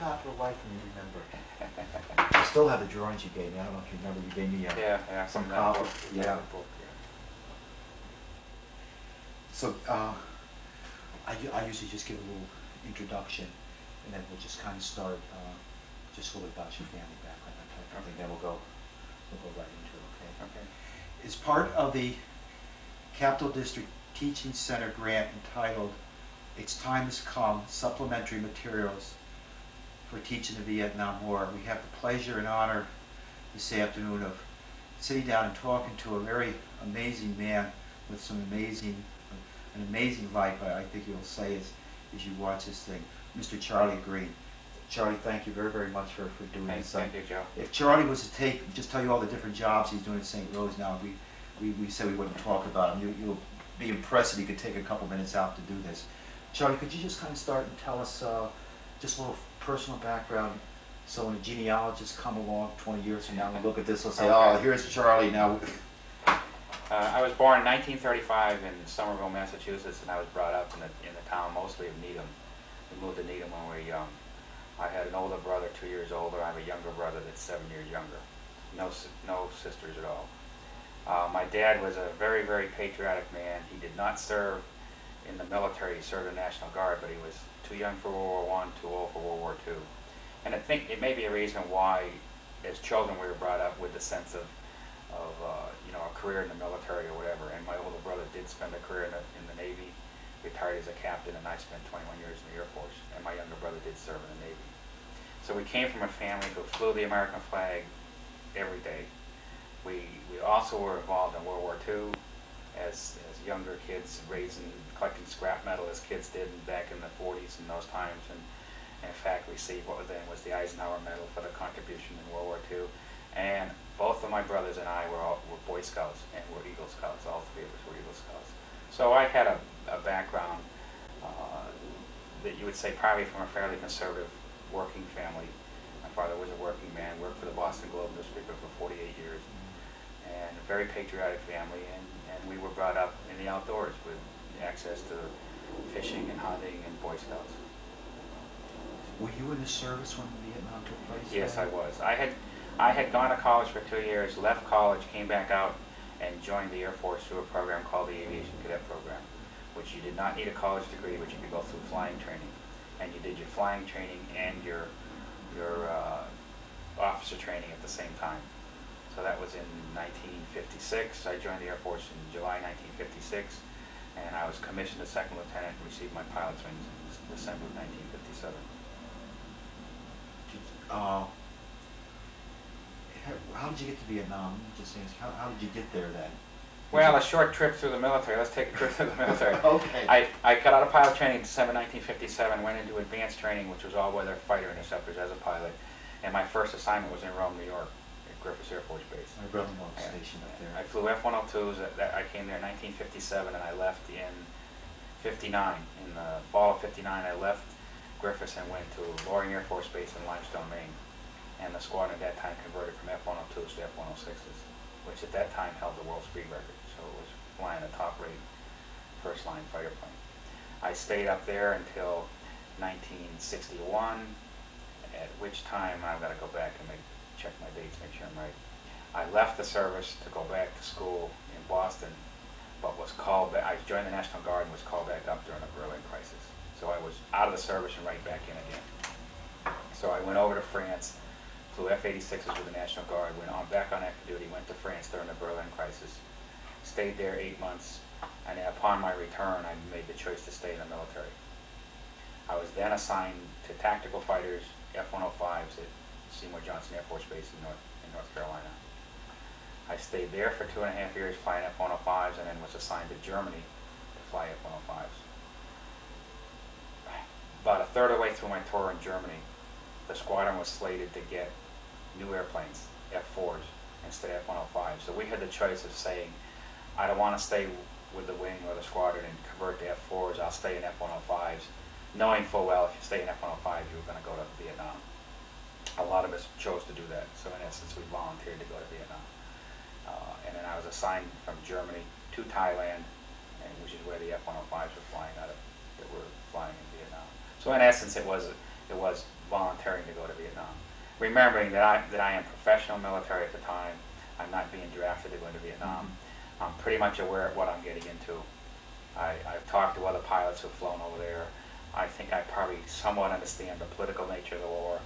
not for the life of me remember. I still have the drawings you gave me. I don't know if you remember. You gave me some copy. Yeah. So I usually just give a little introduction, and then we'll just kind of start just a little about your family background, that type of thing. Then we'll go right into it. Okay. Okay. As part of the Capital District Teaching Center grant entitled "It's Time Has Come: Supplementary Materials for Teaching the Vietnam War," we have the pleasure and honor this afternoon of sitting down and talking to a very amazing man with an amazing life, I think you'll say as you watch this thing, Mr. Charlie Greene. Charlie, thank you very, very much for doing this. Thank you, Joe. If Charlie was to just tell you all the different jobs he's doing at St. Rose now, we said we wouldn't talk about him. You'll be impressed if he could take a couple minutes out to do this. Charlie, could you just kind of start and tell us just a little personal background, so when a genealogist come along 20 years from now and look at this, they'll say, oh, here's Charlie now. I was born in 1935 in Somerville, Massachusetts, and I was brought up in the town mostly of Needham. We moved to Needham when we were young. I had an older brother, 2 years older. I have a younger brother that's 7 years younger. No sisters at all. My dad was a very, very patriotic man. He did not serve in the military. He served in the National Guard, but he was too young for World War I, too old for World War II. And I think it may be a reason why, as children, we were brought up with the sense of a career in the military or whatever. And my older brother did spend a career in the Navy, retired as a captain, and I spent 21 years in the Air Force. And my younger brother did serve in the Navy. So we came from a family who flew the American flag every day. We also were involved in World War II as younger kids, collecting scrap metal as kids did back in the 40s and those times. And in fact, received what then was the Eisenhower Medal for the contribution in World War II. And both of my brothers and I were Boy Scouts and were Eagle Scouts. All three of us were Eagle Scouts. So I had a background that you would say probably from a fairly conservative working family. My father was a working man, worked for the Boston Globe newspaper for 48 years, and a very patriotic family, and we were brought up in the outdoors with access to fishing and hunting and Boy Scouts. Were you in the service when Vietnam took place? Yes, I was. I had gone to college for 2 years, left college, came back out, and joined the Air Force through a program called the Aviation Cadet Program, which you did not need a college degree, but you could go through flying training. And you did your flying training and your officer training at the same time. So that was in 1956. I joined the Air Force in July 1956, and I was commissioned as second lieutenant and received my pilot's wings in December of 1957. How did you get to Vietnam? Just ask, how did you get there then? Well, a short trip through the military. Let's take a trip through the military. Okay. I got out of pilot training in December 1957, went into advanced training, which was all-weather fighter interceptors as a pilot, and my first assignment was in Rome, New York, at Griffiths Air Force Base. My brother-in-law was stationed up there. I flew F-102s. I came there in 1957, and I left in 59. In the fall of 59, I left Griffiths and went to Loring Air Force Base in Limestone, Maine. And the squadron at that time converted from F-102s to F-106s, which at that time held the world speed record. So it was flying a top-rate first-line fighter plane. I stayed up there until 1961, at which time I've got to go back and check my dates, make sure I'm right. I left the service to go back to school in Boston, but was called back. I joined the National Guard and was called back up during the Berlin crisis. So I was out of the service and right back in again. So I went over to France, flew F-86s with the National Guard, went back on active duty, went to France during the Berlin crisis, stayed there 8 months, and upon my return, I made the choice to stay in the military. I was then assigned to tactical fighters, F-105s at Seymour Johnson Air Force Base in North Carolina. I stayed there for 2.5 years flying F-105s, and then was assigned to Germany to fly F-105s. About a third of the way through my tour in Germany, the squadron was slated to get new airplanes, F-4s, instead of F-105s. So we had the choice of saying, I don't want to stay with the wing or the squadron and convert to F-4s, I'll stay in F-105s, knowing full well if you stay in F-105, you were going to go to Vietnam. A lot of us chose to do that, so in essence we volunteered to go to Vietnam. And then I was assigned from Germany to Thailand, which is where the F-105s were flying out of, that were flying in Vietnam. So in essence it was volunteering to go to Vietnam. Remembering that I am professional military at the time, I'm not being drafted to go into Vietnam. I'm pretty much aware of what I'm getting into. I've talked to other pilots who've flown over there. I think I probably somewhat understand the political nature of the war,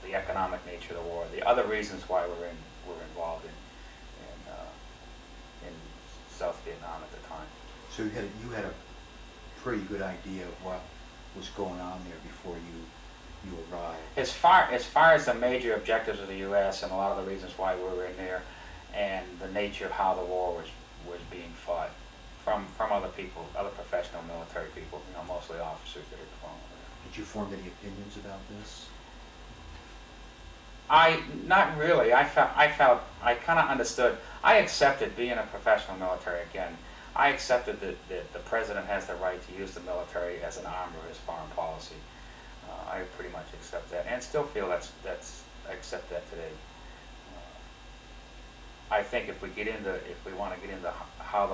the economic nature of the war, the other reasons why we're involved in South Vietnam at the time. So you had a pretty good idea of what was going on there before you arrived. As far as the major objectives of the U.S. and a lot of the reasons why we were in there, and the nature of how the war was being fought from other people, other professional military people, mostly officers that had flown over there. Did you form any opinions about this? Not really. I kind of understood. I accepted being a professional military again. I accepted that the president has the right to use the military as an arm of his foreign policy. I pretty much accept that, and still feel I accept that today. I think if we want to get into how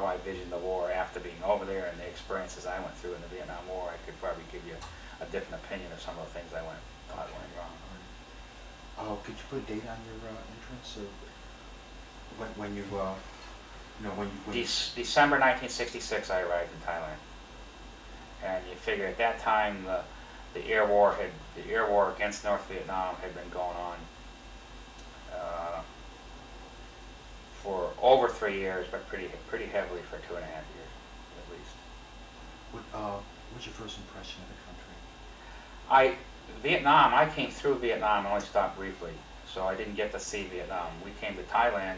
I vision the war after being over there and the experiences I went through in the Vietnam War, I could probably give you a different opinion of some of the things I thought went wrong. Could you put a date on your entrance, or when you December 1966, I arrived in Thailand, and you figure at that time the air war against North Vietnam had been going on for over 3 years, but pretty heavily for 2.5 years at least. What's your first impression of the country? Vietnam, I came through Vietnam and only stopped briefly, so I didn't get to see Vietnam. We came to Thailand.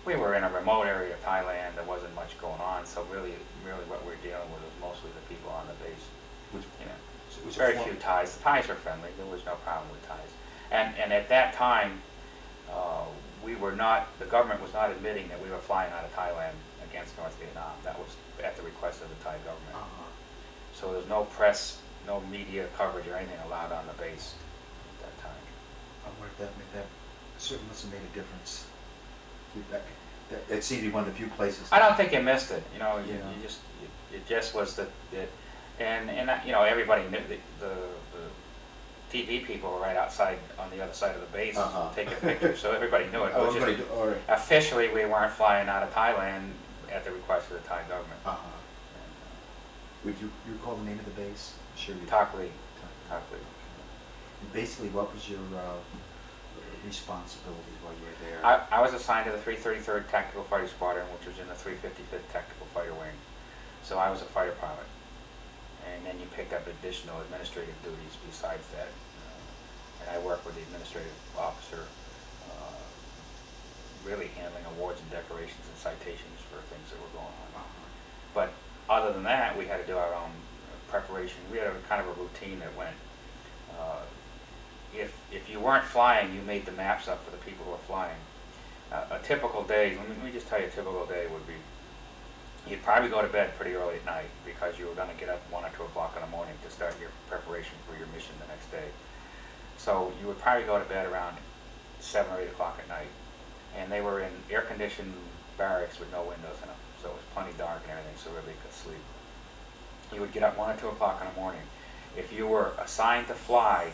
We were in a remote area of Thailand. There wasn't much going on, so really what we were dealing with was mostly the people on the base. Very few Thais. The Thais were friendly. There was no problem with Thais. And at that time, the government was not admitting that we were flying out of Thailand against North Vietnam. That was at the request of the Thai government. So there's no press, no media coverage or anything allowed on the base at that time. I wonder if that certainly must have made a difference. It seemed to be one of the few places. I don't think you missed it. It just was that and everybody knew the TV people were right outside on the other side of the base taking pictures, so everybody knew it. All right. Officially, we weren't flying out of Thailand at the request of the Thai government. Would you recall the name of the base? Sure. Tak Lee. Basically, what was your responsibilities while you were there? I was assigned to the 333rd Tactical Fighter Squadron, which was in the 355th Tactical Fighter Wing. So I was a fighter pilot. And then you picked up additional administrative duties besides that. And I worked with the administrative officer, really handling awards and decorations and citations for things that were going on. But other than that, we had to do our own preparation. We had a kind of a routine that went, if you weren't flying, you made the maps up for the people who were flying. A typical day, let me just tell you, a typical day would be, you'd probably go to bed pretty early at night because you were going to get up 1 or 2 o'clock in the morning to start your preparation for your mission the next day. So you would probably go to bed around 7 or 8 o'clock at night. And they were in air-conditioned barracks with no windows in them, so it was plenty dark and everything, so everybody could sleep. You would get up 1 or 2 o'clock in the morning. If you were assigned to fly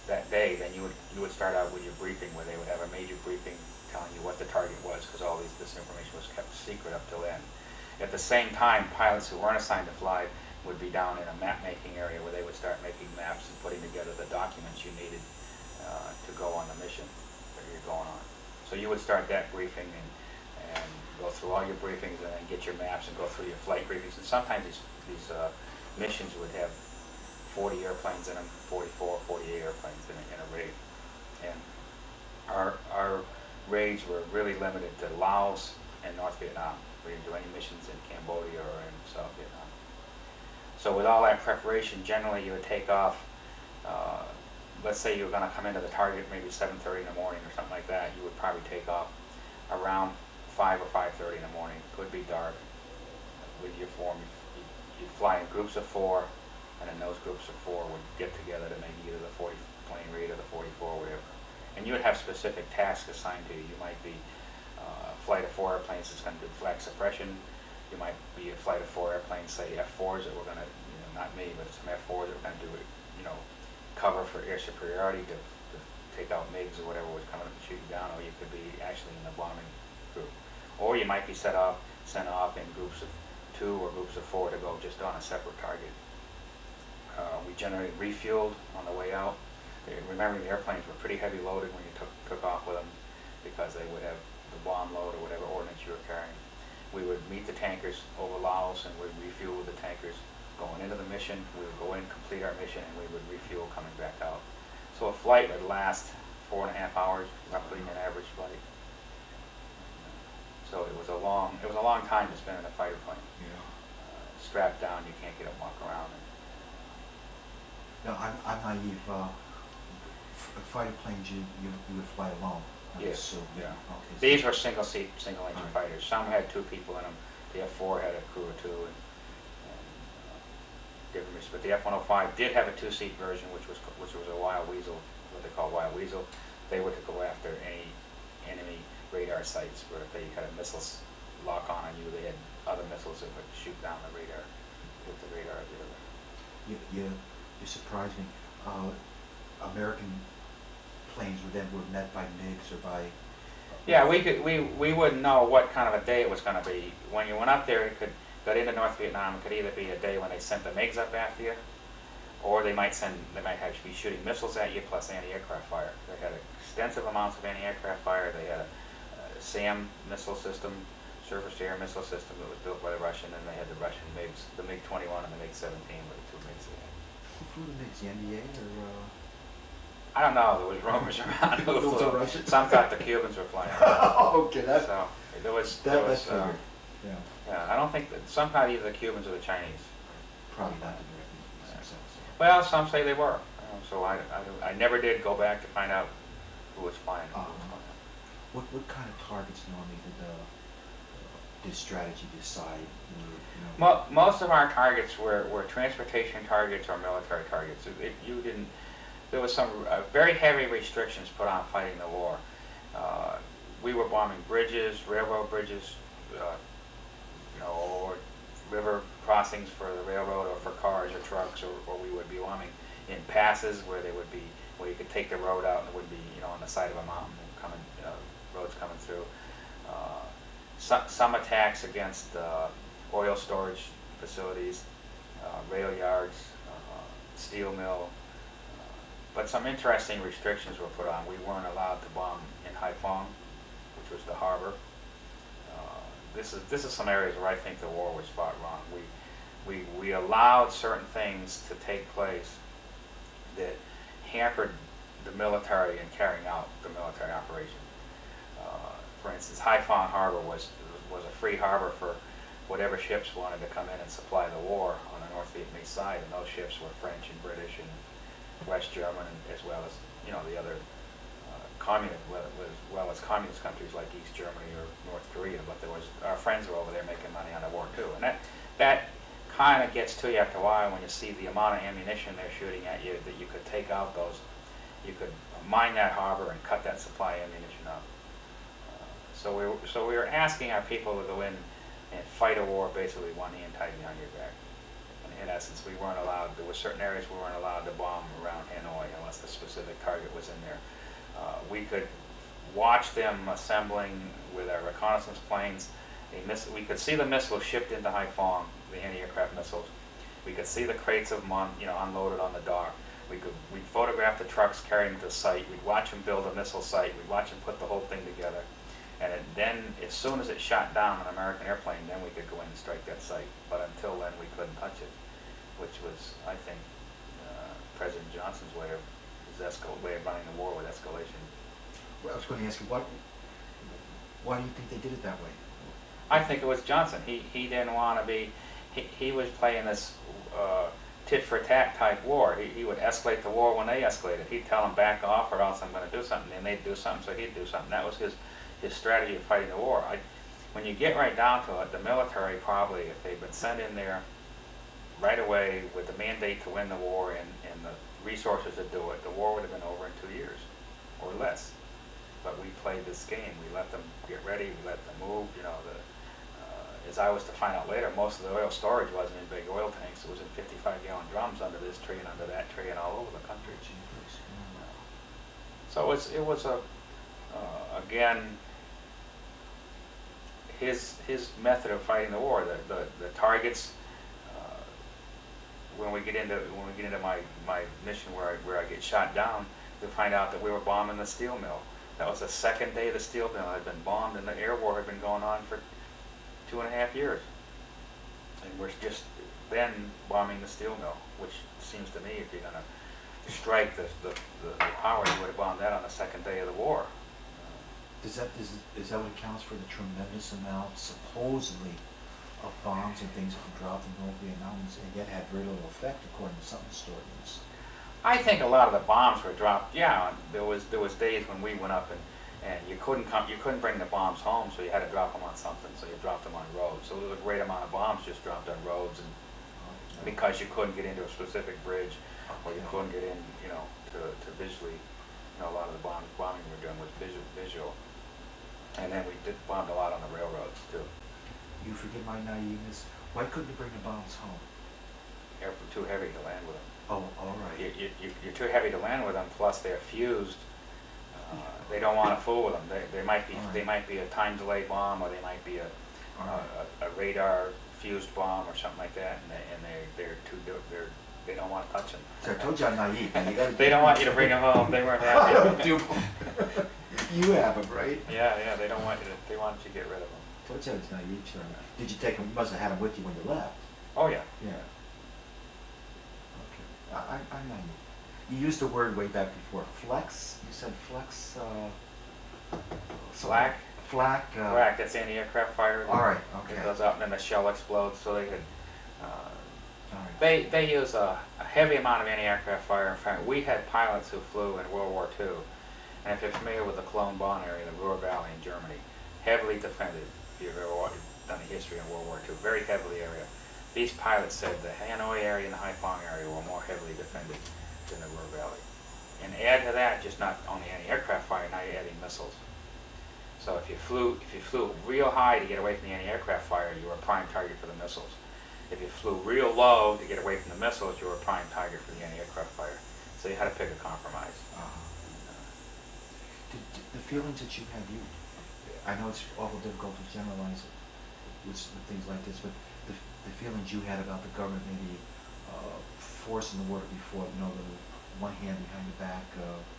that day, then you would start out with your briefing, where they would have a major briefing telling you what the target was, because all this information was kept secret up till then. At the same time, pilots who weren't assigned to fly would be down in a map-making area where they would start making maps and putting together the documents you needed to go on the mission that you're going on. So you would start that briefing and go through all your briefings and then get your maps and go through your flight briefings. And sometimes these missions would have 40 airplanes in them, 44, 48 airplanes in a raid. And our raids were really limited to Laos and North Vietnam. We didn't do any missions in Cambodia or in South Vietnam. So with all that preparation, generally you would take off, let's say you were going to come into the target maybe 7:30 in the morning or something like that, you would probably take off around 5 or 5:30 in the morning. It could be dark with your form. You'd fly in groups of 4, and then those groups of 4 would get together to make either the 40 plane raid or the 44, whatever. And you would have specific tasks assigned to you. You might be a flight of 4 airplanes that's going to do flag suppression. You might be a flight of 4 airplanes, say F4s that were going to, not me, but some F4s that were going to do you know, cover for air superiority to take out MiGs or whatever was coming up and shooting down, or you could be actually in a bombing group. Or you might be sent off in groups of 2 or groups of 4 to go just on a separate target. We generally refueled on the way out. Remember, the airplanes were pretty heavy loaded when you took off with them, because they would have the bomb load or whatever ordnance you were carrying. We would meet the tankers over Laos and we'd refuel with the tankers going into the mission. We would go in, complete our mission, and we would refuel coming back out. So a flight would last 4.5 hours, roughly an average flight. So it was a long time to spend in a fighter plane. Yeah. Strapped down, you can't get up and walk around. No, I'm naive. Fighter planes, you would fly alone. Yes. So, Yeah. Okay. These were single engine Right. fighters. Some had 2 people in them. The F-4 had a crew of 2, and different. But the F-105 did have a 2-seat version, which was a Wild Weasel, what they call Wild Weasel. They were to go after any enemy radar sites where if they had a missile lock on you, they had other missiles that would shoot down the radar with the radar of the other. You surprised me. American planes were met by MiGs or by... Yeah, we wouldn't know what kind of a day it was going to be. When you went up there, it got into North Vietnam. It could either be a day when they sent the MiGs up after you, or they might actually be shooting missiles at you plus anti-aircraft fire. They had extensive amounts of anti-aircraft fire. They had a SAM missile system, surface-to-air missile system that was built by the Russian, and they had the Russian MiGs, the MiG-21 and the MiG-17 were the 2 MiGs they had. Who flew the MiGs, the NDA or... I don't know. There was rumors around who Those flew. are Russian? Some thought the Cubans were flying. Okay, that's... So there was. That's Yeah. I don't think that some thought either the Cubans or the Chinese. Probably not the Americans themselves. Well, some say they were. So I never did go back to find out who was flying. What kind of targets normally did strategy decide? Most of our targets were transportation targets or military targets. There was some very heavy restrictions put on fighting the war. We were bombing bridges, railroad bridges, or river crossings for the railroad or for cars or trucks, or we would be bombing in passes where you could take the road out and it would be on the side of a mountain roads coming through. Some attacks against oil storage facilities, rail yards, steel mill. But some interesting restrictions were put on. We weren't allowed to bomb in Haiphong, which was the harbor. This is some areas where I think the war was fought wrong. We allowed certain things to take place that hampered the military in carrying out the military operation. For instance, Haiphong Harbor was a free harbor for whatever ships wanted to come in and supply the war on the North Vietnamese side, and those ships were French and British and West German, as well as the other communist countries like East Germany or North Korea. But our friends were over there making money on the war too, and that kind of gets to you after a while when you see the amount of ammunition they're shooting at you, that you could take out you could mine that harbor and cut that supply ammunition up. So we were asking our people to go in and fight a war basically one hand tied behind your back. In essence, we weren't allowed. There were certain areas we weren't allowed to bomb around Hanoi unless the specific target was in there. We could watch them assembling with our reconnaissance planes. We could see the missiles shipped into Haiphong, the anti-aircraft missiles. We could see the crates of them unloaded on the dock. We'd photograph the trucks carrying them to the site. We'd watch them build a missile site. We'd watch them put the whole thing together. And then, as soon as it shot down an American airplane, then we could go in and strike that site. But until then, we couldn't touch it, which was, I think, President Johnson's way of running the war with escalation. Well, I was going to ask you, why do you think they did it that way? I think it was Johnson. He didn't want to be. He was playing this tit for tat type war. He would escalate the war when they escalated. He'd tell them back off, or else I'm going to do something, and they'd do something, so he'd do something. That was his strategy of fighting the war. When you get right down to it, the military probably, if they'd been sent in there right away with the mandate to win the war and the resources to do it, the war would have been over in 2 years or less. But we played this game. We let them get ready. We let them move. as I was to find out later, most of the oil storage wasn't in big oil tanks. It was in 55-gallon drums under this tree and under that tree and all over the country. So it was a again, his method of fighting the war, the targets. When we get into my mission where I get shot down, to find out that we were bombing the steel mill. That was the second day the steel mill had been bombed, and the air war had been going on for 2.5 years. And we're just then bombing the steel mill, which seems to me, if you're going to strike the power, you would have bombed that on the second day of the war. Is that what accounts for the tremendous amount, supposedly, of bombs and things that were dropped in North Vietnam and yet had very little effect, according to some historians? I think a lot of the bombs were dropped. Yeah, there was days when we went up and you couldn't bring the bombs home, so you had to drop them on something. So you dropped them on roads. So there was a great amount of bombs just dropped on roads, and because you couldn't get into a specific bridge, or you couldn't get in, to visually. A lot of the bombing we were doing was visual. And then we bombed a lot on the railroads too. You forgive my naiveness. Why couldn't you bring the bombs home? They're too heavy to land with them. Oh, all right. You're too heavy to land with them. Plus, they're fused. They don't want to fool with them. They might be a time delay bomb, or they might be a radar fused bomb or something like that. And they don't want to touch them. So I told you I'm naive. And you they don't want you to bring them home. They weren't happy. You have them, right? Yeah. They don't want you to. They want you to get rid of them. I told you I was naive, sir. Did you take them? You must have had them with you when you left. Oh yeah. Yeah. Okay. I'm naive. You used the word way back before. Flex. You said flex. Flak. Flak. Flak. That's anti-aircraft fire. All right. Okay. It goes up and then the shell explodes, so they could. Right. They use a heavy amount of anti-aircraft fire. In fact, we had pilots who flew in World War II, and if you're familiar with the Cologne-Bonn area, the Ruhr Valley in Germany, heavily defended. If you've ever done a history in World War II, very heavily area. These pilots said the Hanoi area and the Haiphong area were more heavily defended than the Ruhr Valley. And add to that, just not only anti-aircraft fire, now you're adding missiles. So if you flew real high to get away from the anti-aircraft fire, you were a prime target for the missiles. If you flew real low to get away from the missiles, you were a prime target for the anti-aircraft fire. So you had to pick a compromise. The feelings that you had, I know it's awful difficult to generalize it with things like this, but the feelings you had about the government maybe forcing the war to be fought, the one hand behind the back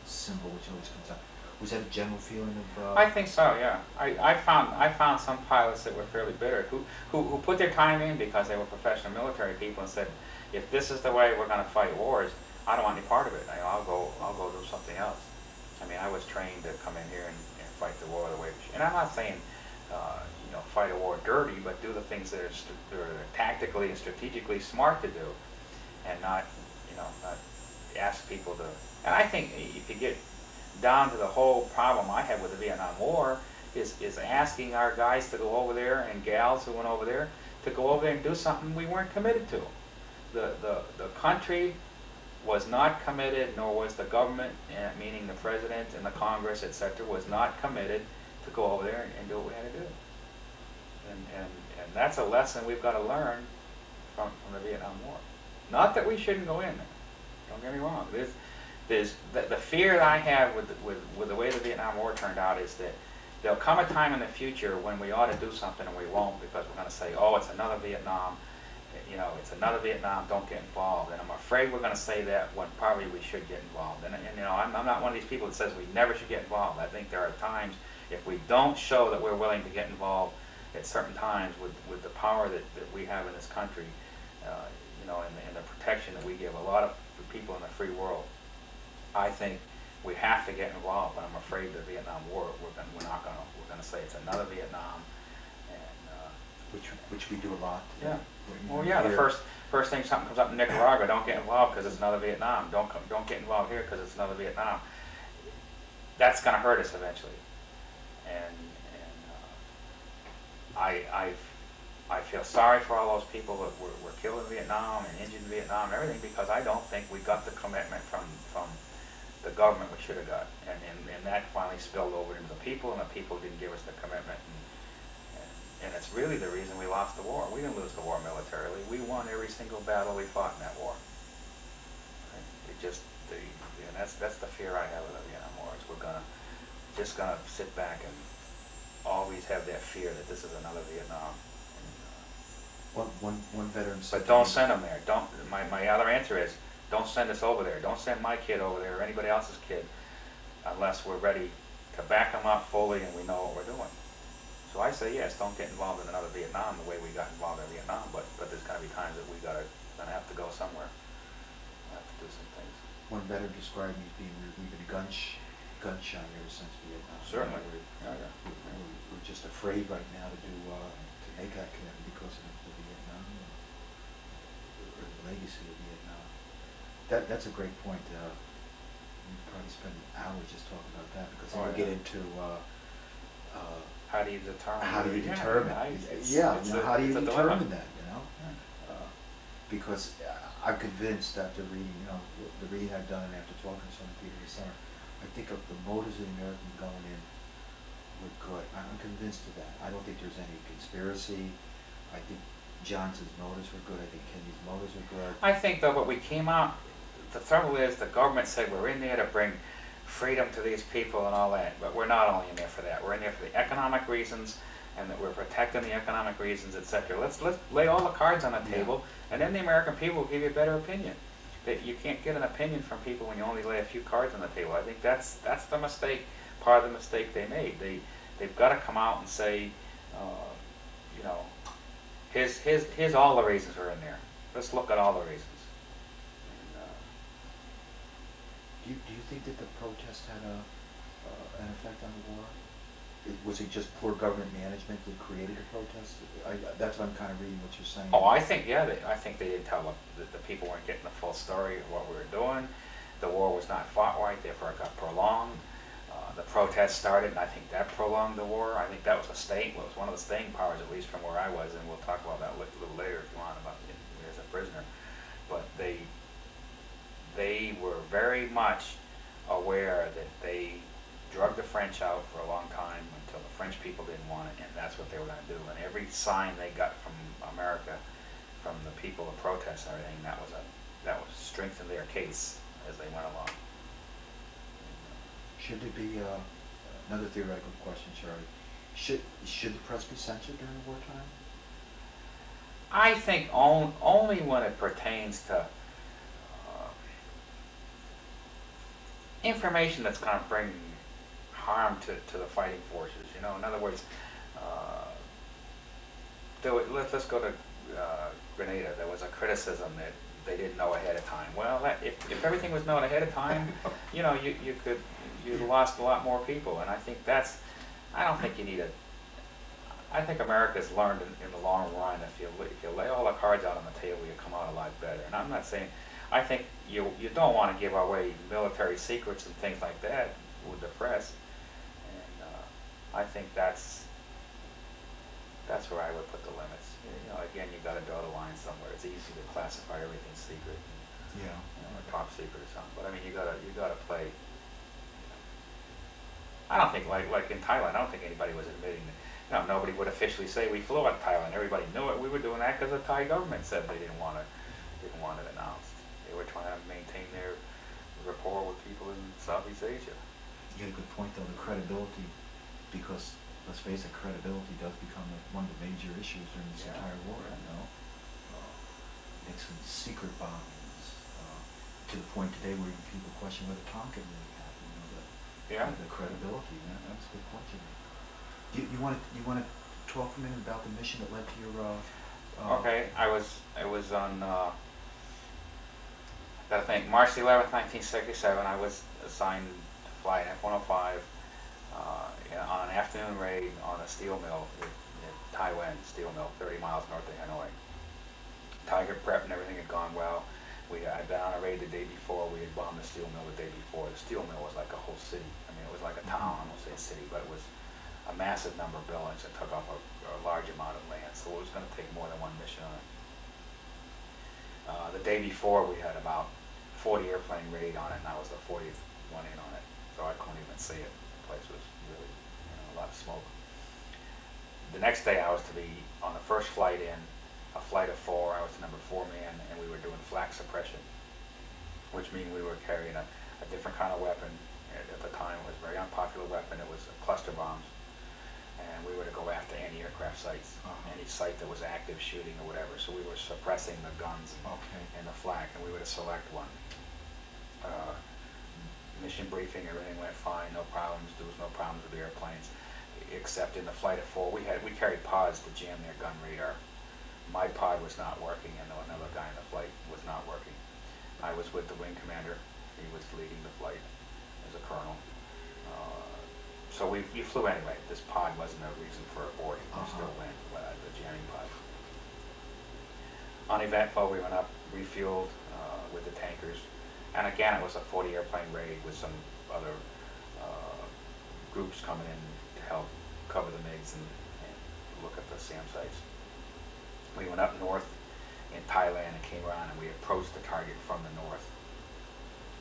symbol which always comes out. Was that a general feeling of? I think so, yeah. I found some pilots that were fairly bitter who put their time in because they were professional military people and said, if this is the way we're going to fight wars, I don't want any part of it. I'll go do something else. I mean, I was trained to come in here and fight the war the way. And I'm not saying fight a war dirty, but do the things that are tactically and strategically smart to do, and not ask people to. And I think if you get down to the whole problem I had with the Vietnam War is asking our guys to go over there, and gals who went over there, to go over there and do something we weren't committed to. The country was not committed, nor was the government, meaning the president and the Congress, etc., was not committed to go over there and do what we had to do. And that's a lesson we've got to learn from the Vietnam War. Not that we shouldn't go in there. Don't get me wrong. There's the fear that I have with the way the Vietnam War turned out is that there'll come a time in the future when we ought to do something and we won't, because we're going to say, oh, it's another Vietnam. It's another Vietnam, don't get involved. And I'm afraid we're going to say that when probably we should get involved. And I'm not one of these people that says we never should get involved. I think there are times, if we don't show that we're willing to get involved at certain times with the power that we have in this country, and the protection that we give a lot of people in the free world, I think we have to get involved. But I'm afraid the Vietnam War, we're going to say it's another Vietnam. Which we do a lot. Yeah. Well, yeah. The first thing something comes up in Nicaragua, don't get involved because it's another Vietnam. Don't get involved here because it's another Vietnam. That's going to hurt us eventually. And I feel sorry for all those people that were killed in Vietnam and injured in Vietnam and everything, because I don't think we got the commitment from the government we should have got, and that finally spilled over into the people, and the people didn't give us the commitment. And it's really the reason we lost the war. We didn't lose the war militarily. We won every single battle we fought in that war. Right? It just, and that's the fear I have of the Vietnam War, is we're just gonna sit back and always have that fear that this is another Vietnam. One veteran said, but don't send them there. Don't. My other answer is, don't send us over there. Don't send my kid over there or anybody else's kid unless we're ready to back them up fully and we know what we're doing. So I say yes, don't get involved in another Vietnam the way we got involved in Vietnam, but there's going to be times that gonna have to go somewhere. We have to do some things. One veteran described me as being, we've been gun shy ever since Vietnam. Certainly. We're just afraid right now to make that commitment because of the Vietnam, or the legacy of Vietnam. That's a great point. We probably spend hours just talking about that, because then we get into how do you determine? How do you determine? How do you determine that? Because I'm convinced after reading, the reading I've done and after talking to some people this summer, I think of the motives of the Americans going in were good. I'm convinced of that. I don't think there's any conspiracy. I think Johnson's motives were good. I think Kennedy's motives were good. I think though, but we came out, the trouble is the government said we're in there to bring freedom to these people and all that, but we're not only in there for that. We're in there for the economic reasons, and that we're protecting the economic reasons, etc. Let's lay all the cards on the table, and then the American people will give you a better opinion. That you can't get an opinion from people when you only lay a few cards on the table. I think that's the mistake, part of the mistake they made. They've got to come out and say, here's all the reasons we're in there. Let's look at all the reasons. Do you think that the protest had an effect on the war? Was it just poor government management that created the protest? That's what I'm kind of reading what you're saying. Oh, I think, I think they didn't tell them that the people weren't getting the full story of what we were doing. The war was not fought right, therefore it got prolonged. The protest started, and I think that prolonged the war. I think that was was one of the staying powers, at least from where I was, and we'll talk about that a little later if you want, about me as a prisoner. But they were very much aware that they drugged the French out for a long time until the French people didn't want it, and that's what they were going to do. And every sign they got from America, from the people, the protests and everything, that was strengthened their case as they went along. Should there be another theoretical question, Charlie? Should the press be censored during wartime? I think only when it pertains to information that's going to bring harm to the fighting forces. In other words, let's go to Grenada. There was a criticism that they didn't know ahead of time. Well, if everything was known ahead of time, you'd lost a lot more people. And I think I don't think you need I think America's learned in the long run, if you lay all the cards out on the table, you come out a lot better. And I'm not saying, I think you don't want to give away military secrets and things like that with the press. And I think that's where I would put the limits. Again, you got to draw the line somewhere. It's easy to classify everything secret, or top secret or something. But I mean, you gotta play. I don't think like in Thailand. I don't think anybody was admitting that. Nobody would officially say we flew out Thailand. Everybody knew it. We were doing that because the Thai government said they didn't want it announced. They were trying to maintain their rapport with people in Southeast Asia. You got a good point though. The credibility, because let's face it, credibility does become one of the major issues during this entire war. Nixon's secret bombings, to the point today where people question whether Tonkin really happened. The credibility. That's a good point to me. You want to talk for a minute about the mission that led to your? Okay, I was on. I think March 11th, 1967. I was assigned to fly an F-105 on an afternoon raid on a steel mill in Taiwan, steel mill 30 miles north of Hanoi. Tiger prep and everything had gone well. I'd been on a raid the day before. We had bombed the steel mill the day before. The steel mill was like a whole city. I mean, it was like a town. I won't say a city, but it was a massive number of buildings that took up a large amount of land. So it was going to take more than one mission on it. The day before, we had about 40 airplane raid on it, and I was the 40th one in on it. So I couldn't even see it. The place was really, a lot of smoke. the next day I was to be on the first flight in, a flight of 4, I was the number 4 man, and we were doing flak suppression, which means we were carrying a different kind of weapon. At the time it was a very unpopular weapon, it was cluster bombs. And we were to go after anti-aircraft sites, any site that was active shooting or whatever. So we were suppressing the guns and the flak, and we were to select one. Mission briefing, everything went fine, no problems. There was no problems with the airplanes, except in the flight of 4, we carried pods to jam their gun radar. My pod was not working, and another guy in the flight was not working. I was with the wing commander. He was leading the flight as a colonel. So we flew anyway. This pod wasn't a reason for aborting. We still went the jamming pod. Uneventful, we went up, refueled with the tankers. And again, it was a 40 airplane raid with some other groups coming in to help cover the MiGs and look at the SAM sites. We went up north in Thailand and came around, and we approached the target from the north,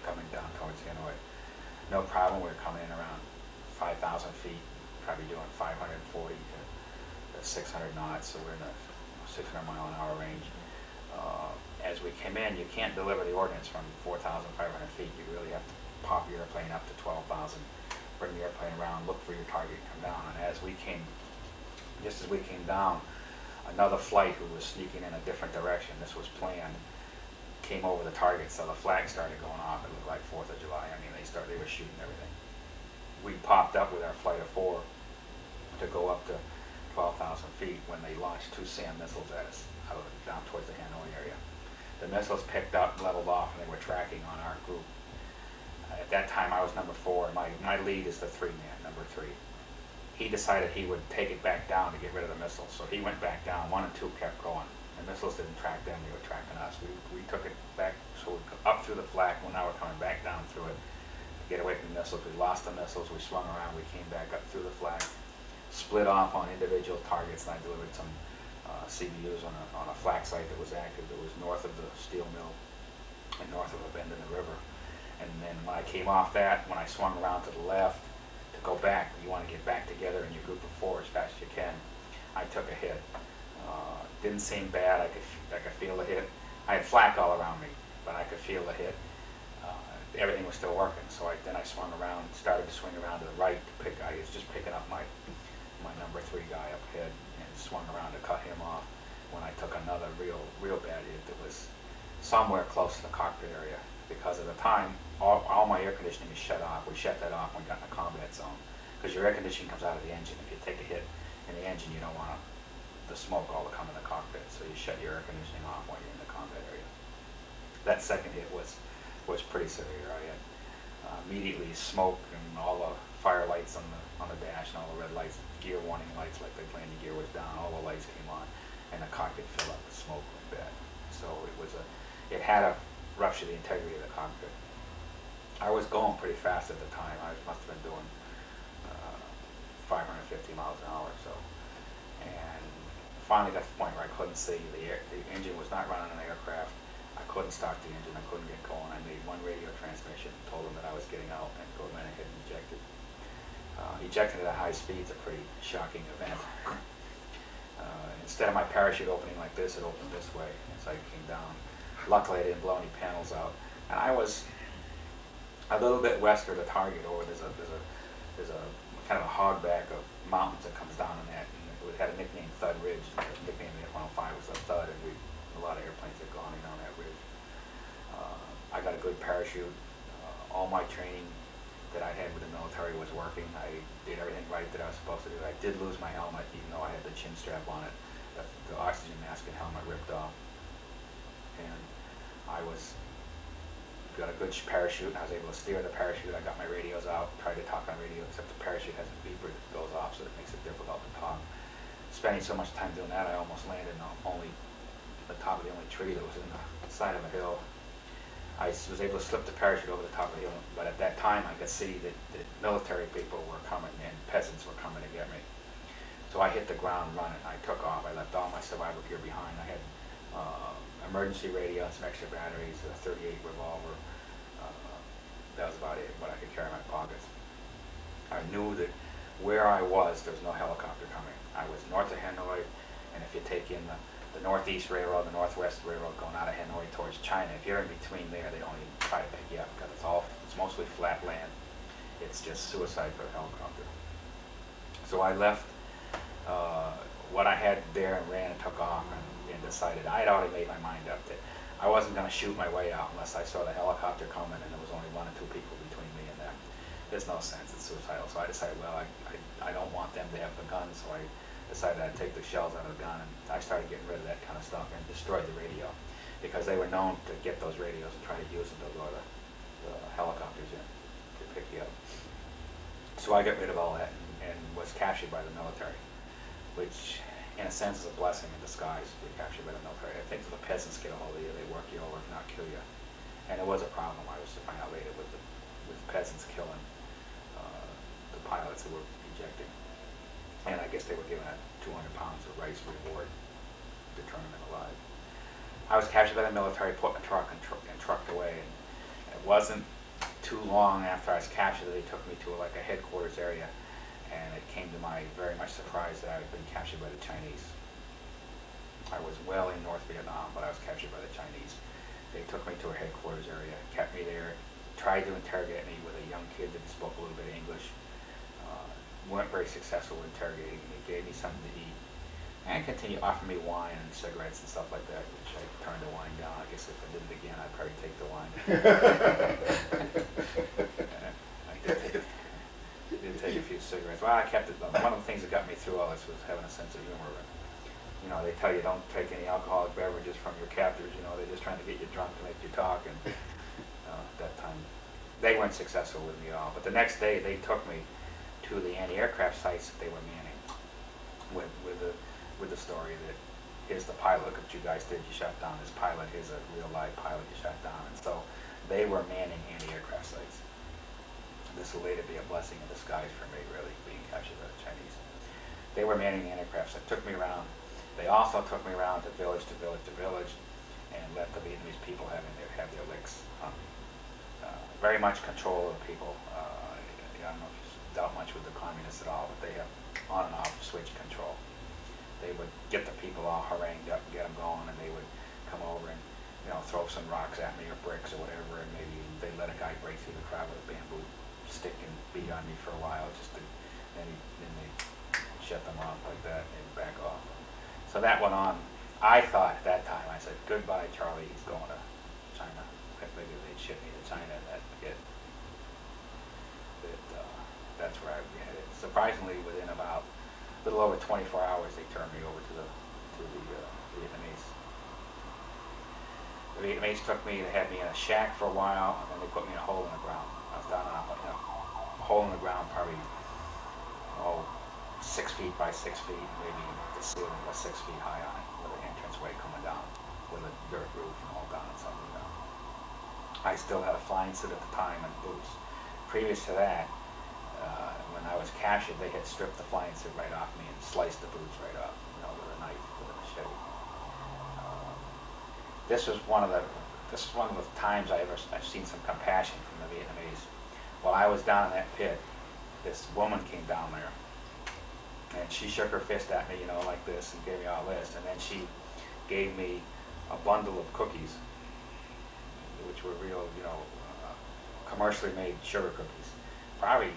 coming down towards Hanoi. No problem, we were coming in around 5,000 feet, probably doing 540 to 600 knots, so we're in the 600 mile an hour range. As we came in, you can't deliver the ordnance from 4,500 feet. You really have to pop your airplane up to 12,000, bring the airplane around, look for your target, and come down. And just as we came down, another flight who was sneaking in a different direction, this was planned, came over the target, so the flag started going off. It looked like 4th of July. I mean, they were shooting everything. We popped up with our flight of 4 to go up to 12,000 feet when they launched 2 SAM missiles at us down towards the Hanoi area. The missiles picked up, leveled off, and they were tracking on our group. At that time, I was number 4, and my lead is the 3 man, number 3. He decided he would take it back down to get rid of the missiles, so he went back down. 1 and 2 kept going. The missiles didn't track them, they were tracking us. We took it back, so we up through the flak. Well, now we're coming back down through it to get away from the missiles. We lost the missiles, we swung around, we came back up through the flak, split off on individual targets, and I delivered some CBUs on a flak site that was active, that was north of the steel mill and north of a bend in the river. And then when I came off that, when I swung around to the left to go back, you want to get back together in your group of 4 as fast as you can. I took a hit. Didn't seem bad. I could feel the hit. I had flak all around me, but I could feel the hit. Everything was still working, so then I swung around, started to swing around to the right to pick. I was just picking up my number 3 guy up ahead and swung around to cut him off when I took another real bad hit that was somewhere close to the cockpit area. Because at the time, all my air conditioning is shut off. We shut that off when we got in the combat zone, because your air conditioning comes out of the engine. If you take a hit in the engine, you don't want the smoke all to come in the cockpit, so you shut your air conditioning off when you're in the combat area. That second hit was pretty severe. I had immediately smoke and all the fire lights on the dash and all the red lights, gear warning lights, like the landing gear was down. All the lights came on, and the cockpit filled up with smoke like that. So it had a rupture the integrity of the cockpit. I was going pretty fast at the time. I must have been doing 550 miles an hour or so. And finally got to the point where I couldn't see. The engine was not running an aircraft. I couldn't start the engine. I couldn't get going. I made 1 radio transmission, told them that I was getting out, and go ahead and ejected. Ejecting at high speed is a pretty shocking event. Instead of my parachute opening like this, it opened this way as I came down. Luckily, I didn't blow any panels out, and I was a little bit west of the target. Over there's a kind of a hogback of mountains that comes down in that, and it had a nickname, Thud Ridge. The nickname of the F-105 was the Thud, and a lot of airplanes had gone in on that ridge. I got a good parachute. All my training that I had with the military was working. I did everything right that I was supposed to do. I did lose my helmet, even though I had the chin strap on it. The oxygen mask and helmet ripped off. And I got a good parachute, and I was able to steer the parachute. I got my radios out, tried to talk on radio, except the parachute has a beeper that goes off, so it makes it difficult to talk. Spending so much time doing that, I almost landed on the top of the only tree that was in the side of a hill. I was able to slip the parachute over the top of the hill, but at that time I could see that military people were coming and peasants were coming to get me. So I hit the ground running. I took off. I left all my survival gear behind. I had emergency radio, some extra batteries, a .38 revolver. That was about it, what I could carry in my pockets. I knew that where I was, there was no helicopter coming. I was north of Hanoi, and if you take in the Northeast Railroad, the Northwest Railroad going out of Hanoi towards China, if you're in between there, they don't even try to pick you up because it's mostly flat land. It's just suicide for a helicopter. So I left what I had there and ran and took off and decided, I'd already made my mind up that I wasn't going to shoot my way out unless I saw the helicopter coming and there was only 1 or 2 people between me and them. There's no sense, it's suicidal. So I decided, well, I don't want them to have the gun, so I decided I'd take the shells out of the gun, and I started getting rid of that kind of stuff and destroyed the radio, because they were known to get those radios and try to use them to lure the helicopters in to pick you up. So I got rid of all that and was captured by the military, which in a sense is a blessing in disguise to be captured by the military. I think the peasants get a hold of you, they work you over, if not kill you. And it was a problem, I was to find out later, with the peasants killing the pilots who were ejecting. And I guess they were given a 200 pounds of rice reward to turn them in alive. I was captured by the military, put in a truck and trucked away. And it wasn't too long after I was captured that they took me to like a headquarters area. And it came to my very much surprise that I had been captured by the Chinese. I was well in North Vietnam, but I was captured by the Chinese. They took me to a headquarters area, kept me there, tried to interrogate me with a young kid that spoke a little bit of English. Weren't very successful with interrogating me. Gave me something to eat and continued to offer me wine and cigarettes and stuff like that, which I turned the wine down. I guess if I did it again, I'd probably take the wine. I did take a few cigarettes. Well, I kept it. One of the things that got me through all this was having a sense of humor. You know, they tell you don't take any alcoholic beverages from your captors. You know, they're just trying to get you drunk to make you talk. And at that time, they weren't successful with me at all. But the next day, they took me to the anti-aircraft sites that they were manning with the story that here's the pilot, look what you guys did, you shot down this pilot, here's a real live pilot you shot down. And so they were manning anti-aircraft sites. This will later be a blessing in disguise for me, really, being captured by the Chinese. They were manning the aircraft sites, took me around. They also took me around to village to village to village and let the Vietnamese people have their licks. Very much control of the people. I don't know if you dealt much with the communists at all, but they have on and off switch control. They would get the people all harangued up and get them going, and they would come over and throw some rocks at me or bricks or whatever, and maybe they let a guy break through the crowd with a bamboo stick and beat on me for a while, then they shut them off like that and back off. So that went on. I thought at that time, I said, goodbye Charlie, he's going to China. I figured they'd ship me to China and that'd be it. That's where I'd be headed. Surprisingly, within about a little over 24 hours, they turned me over to the Vietnamese. The Vietnamese took me, they had me in a shack for a while, and then they put me in a hole in the ground. I was down in a hole in the ground, probably 6 feet by 6 feet, maybe the ceiling was 6 feet high on it, with an entranceway coming down, with a dirt roof and all down and something down. I still had a flying suit at the time and boots. Previous to that, when I was captured, they had stripped the flying suit right off me and sliced the boots right off, with a knife, with a machete. This was one of the times I've seen some compassion from the Vietnamese. While I was down in that pit, this woman came down there, and she shook her fist at me, like this, and gave me all this, and then she gave me a bundle of cookies, which were real, commercially made sugar cookies. Probably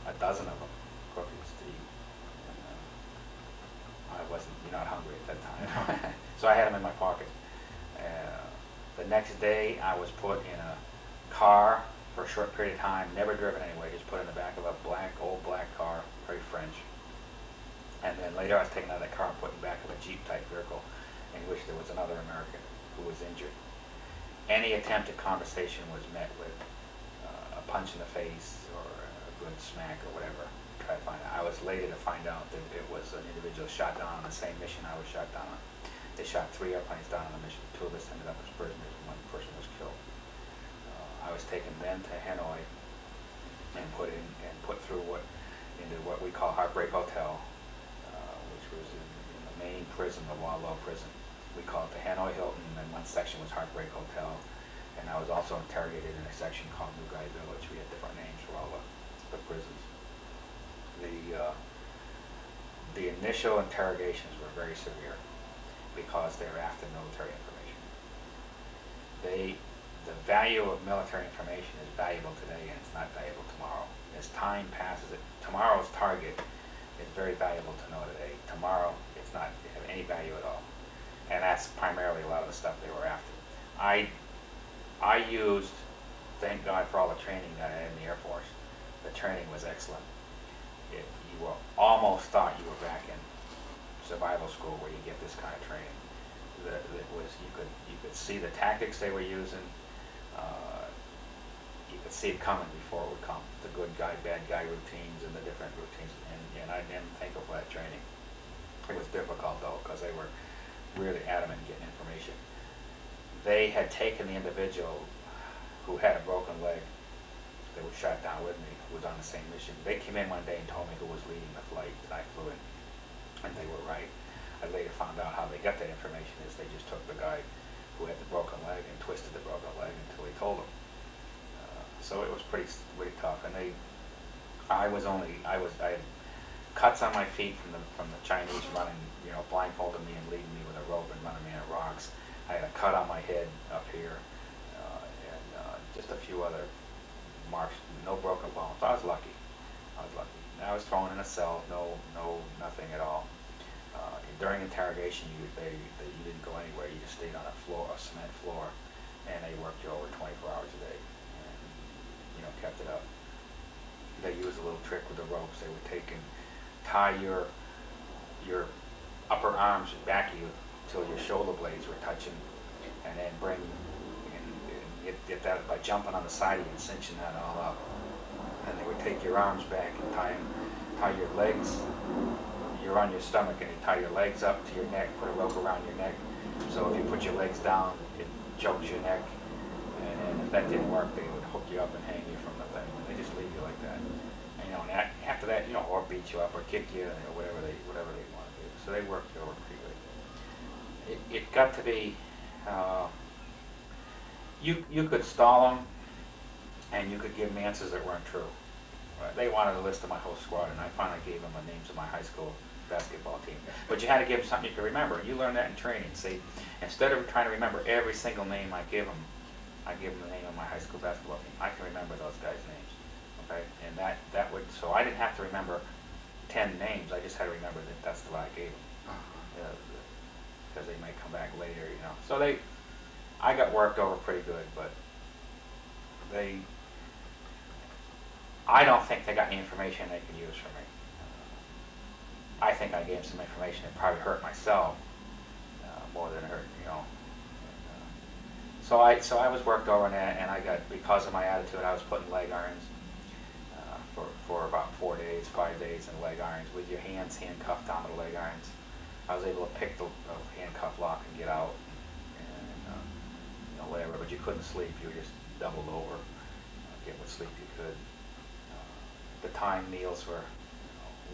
a dozen of them, cookies to eat. And, I wasn't not hungry at that time, so I had them in my pocket. The next day, I was put in a car for a short period of time, never driven anyway, just put in the back of a old black car, very French. And then later I was taken out of that car and put in the back of a Jeep-type vehicle in which there was another American who was injured. Any attempt at conversation was met with a punch in the face or a good smack or whatever. Try to find out. I was later to find out that it was an individual shot down on the same mission I was shot down on. They shot 3 airplanes down on the mission. 2 of us ended up as prisoners and 1 person was killed. I was taken then to Hanoi and put through into what we call Heartbreak Hotel, which was in the main prison, the Wallow prison. We call it the Hanoi Hilton, and one section was Heartbreak Hotel. And I was also interrogated in a section called New Guy Village. We had different names for all the prisons. the initial interrogations were very severe because they were after military information. The value of military information is valuable today and it's not valuable tomorrow. As time passes, tomorrow's target is very valuable to know today. Tomorrow, it's not have any value at all. And that's primarily a lot of the stuff they were after. I used, thank God for all the training that I had in the Air Force. The training was excellent. You were almost thought you were back in survival school where you get this kind of training. That was you could see the tactics they were using. You could see it coming before it would come. The good guy, bad guy routines and the different routines. And I didn't think of that training. It was difficult though because they were really adamant in getting information. They had taken the individual who had a broken leg that was shot down with me, who was on the same mission. They came in one day and told me who was leading the flight that I flew in, and they were right. I later found out how they got that information is they just took the guy who had the broken leg and twisted the broken leg until he told them. So it was pretty tough, and I had cuts on my feet from the Chinese running, blindfolding me and leading me with a rope and running me on rocks. I had a cut on my head up here, and just a few other marks, no broken bones. I was lucky. And I was thrown in a cell, nothing at all. During interrogation, you didn't go anywhere. You just stayed on a cement floor, and they worked you over 24 hours a day, and kept it up. They used a little trick with the ropes. They would tie your upper arms back of you till your shoulder blades were touching, and then get that by jumping on the side of you and cinching that all up. And they would take your arms back and tie your legs. You're on your stomach and you tie your legs up to your neck, put a rope around your neck. So if you put your legs down, it chokes your neck. And then if that didn't work, they would hook you up and hang you from the thing. They just leave you like that. And after that, or beat you up or kick you, or whatever they want to do. So they worked you over pretty good. It got to be, you could stall them, and you could give them answers that weren't true. Right? They wanted a list of my whole squad, and I finally gave them the names of my high school basketball team. But you had to give them something you could remember, and you learn that in training. See, instead of trying to remember every single name I give them the name of my high school basketball team. I can remember those guys' names, okay? And that would, so I didn't have to remember 10 names. I just had to remember that that's the one I gave them, because they might come back later, So I got worked over pretty good, but I don't think they got any information they can use from me. I think I gave them some information that probably hurt myself more than it hurt, So I was worked over on that, and I got, because of my attitude, I was putting leg irons for about 5 days in leg irons with your hands handcuffed onto the leg irons. I was able to pick the handcuff lock and get out, and whatever. But you couldn't sleep; you were just doubled over, get what sleep you could. At the time, meals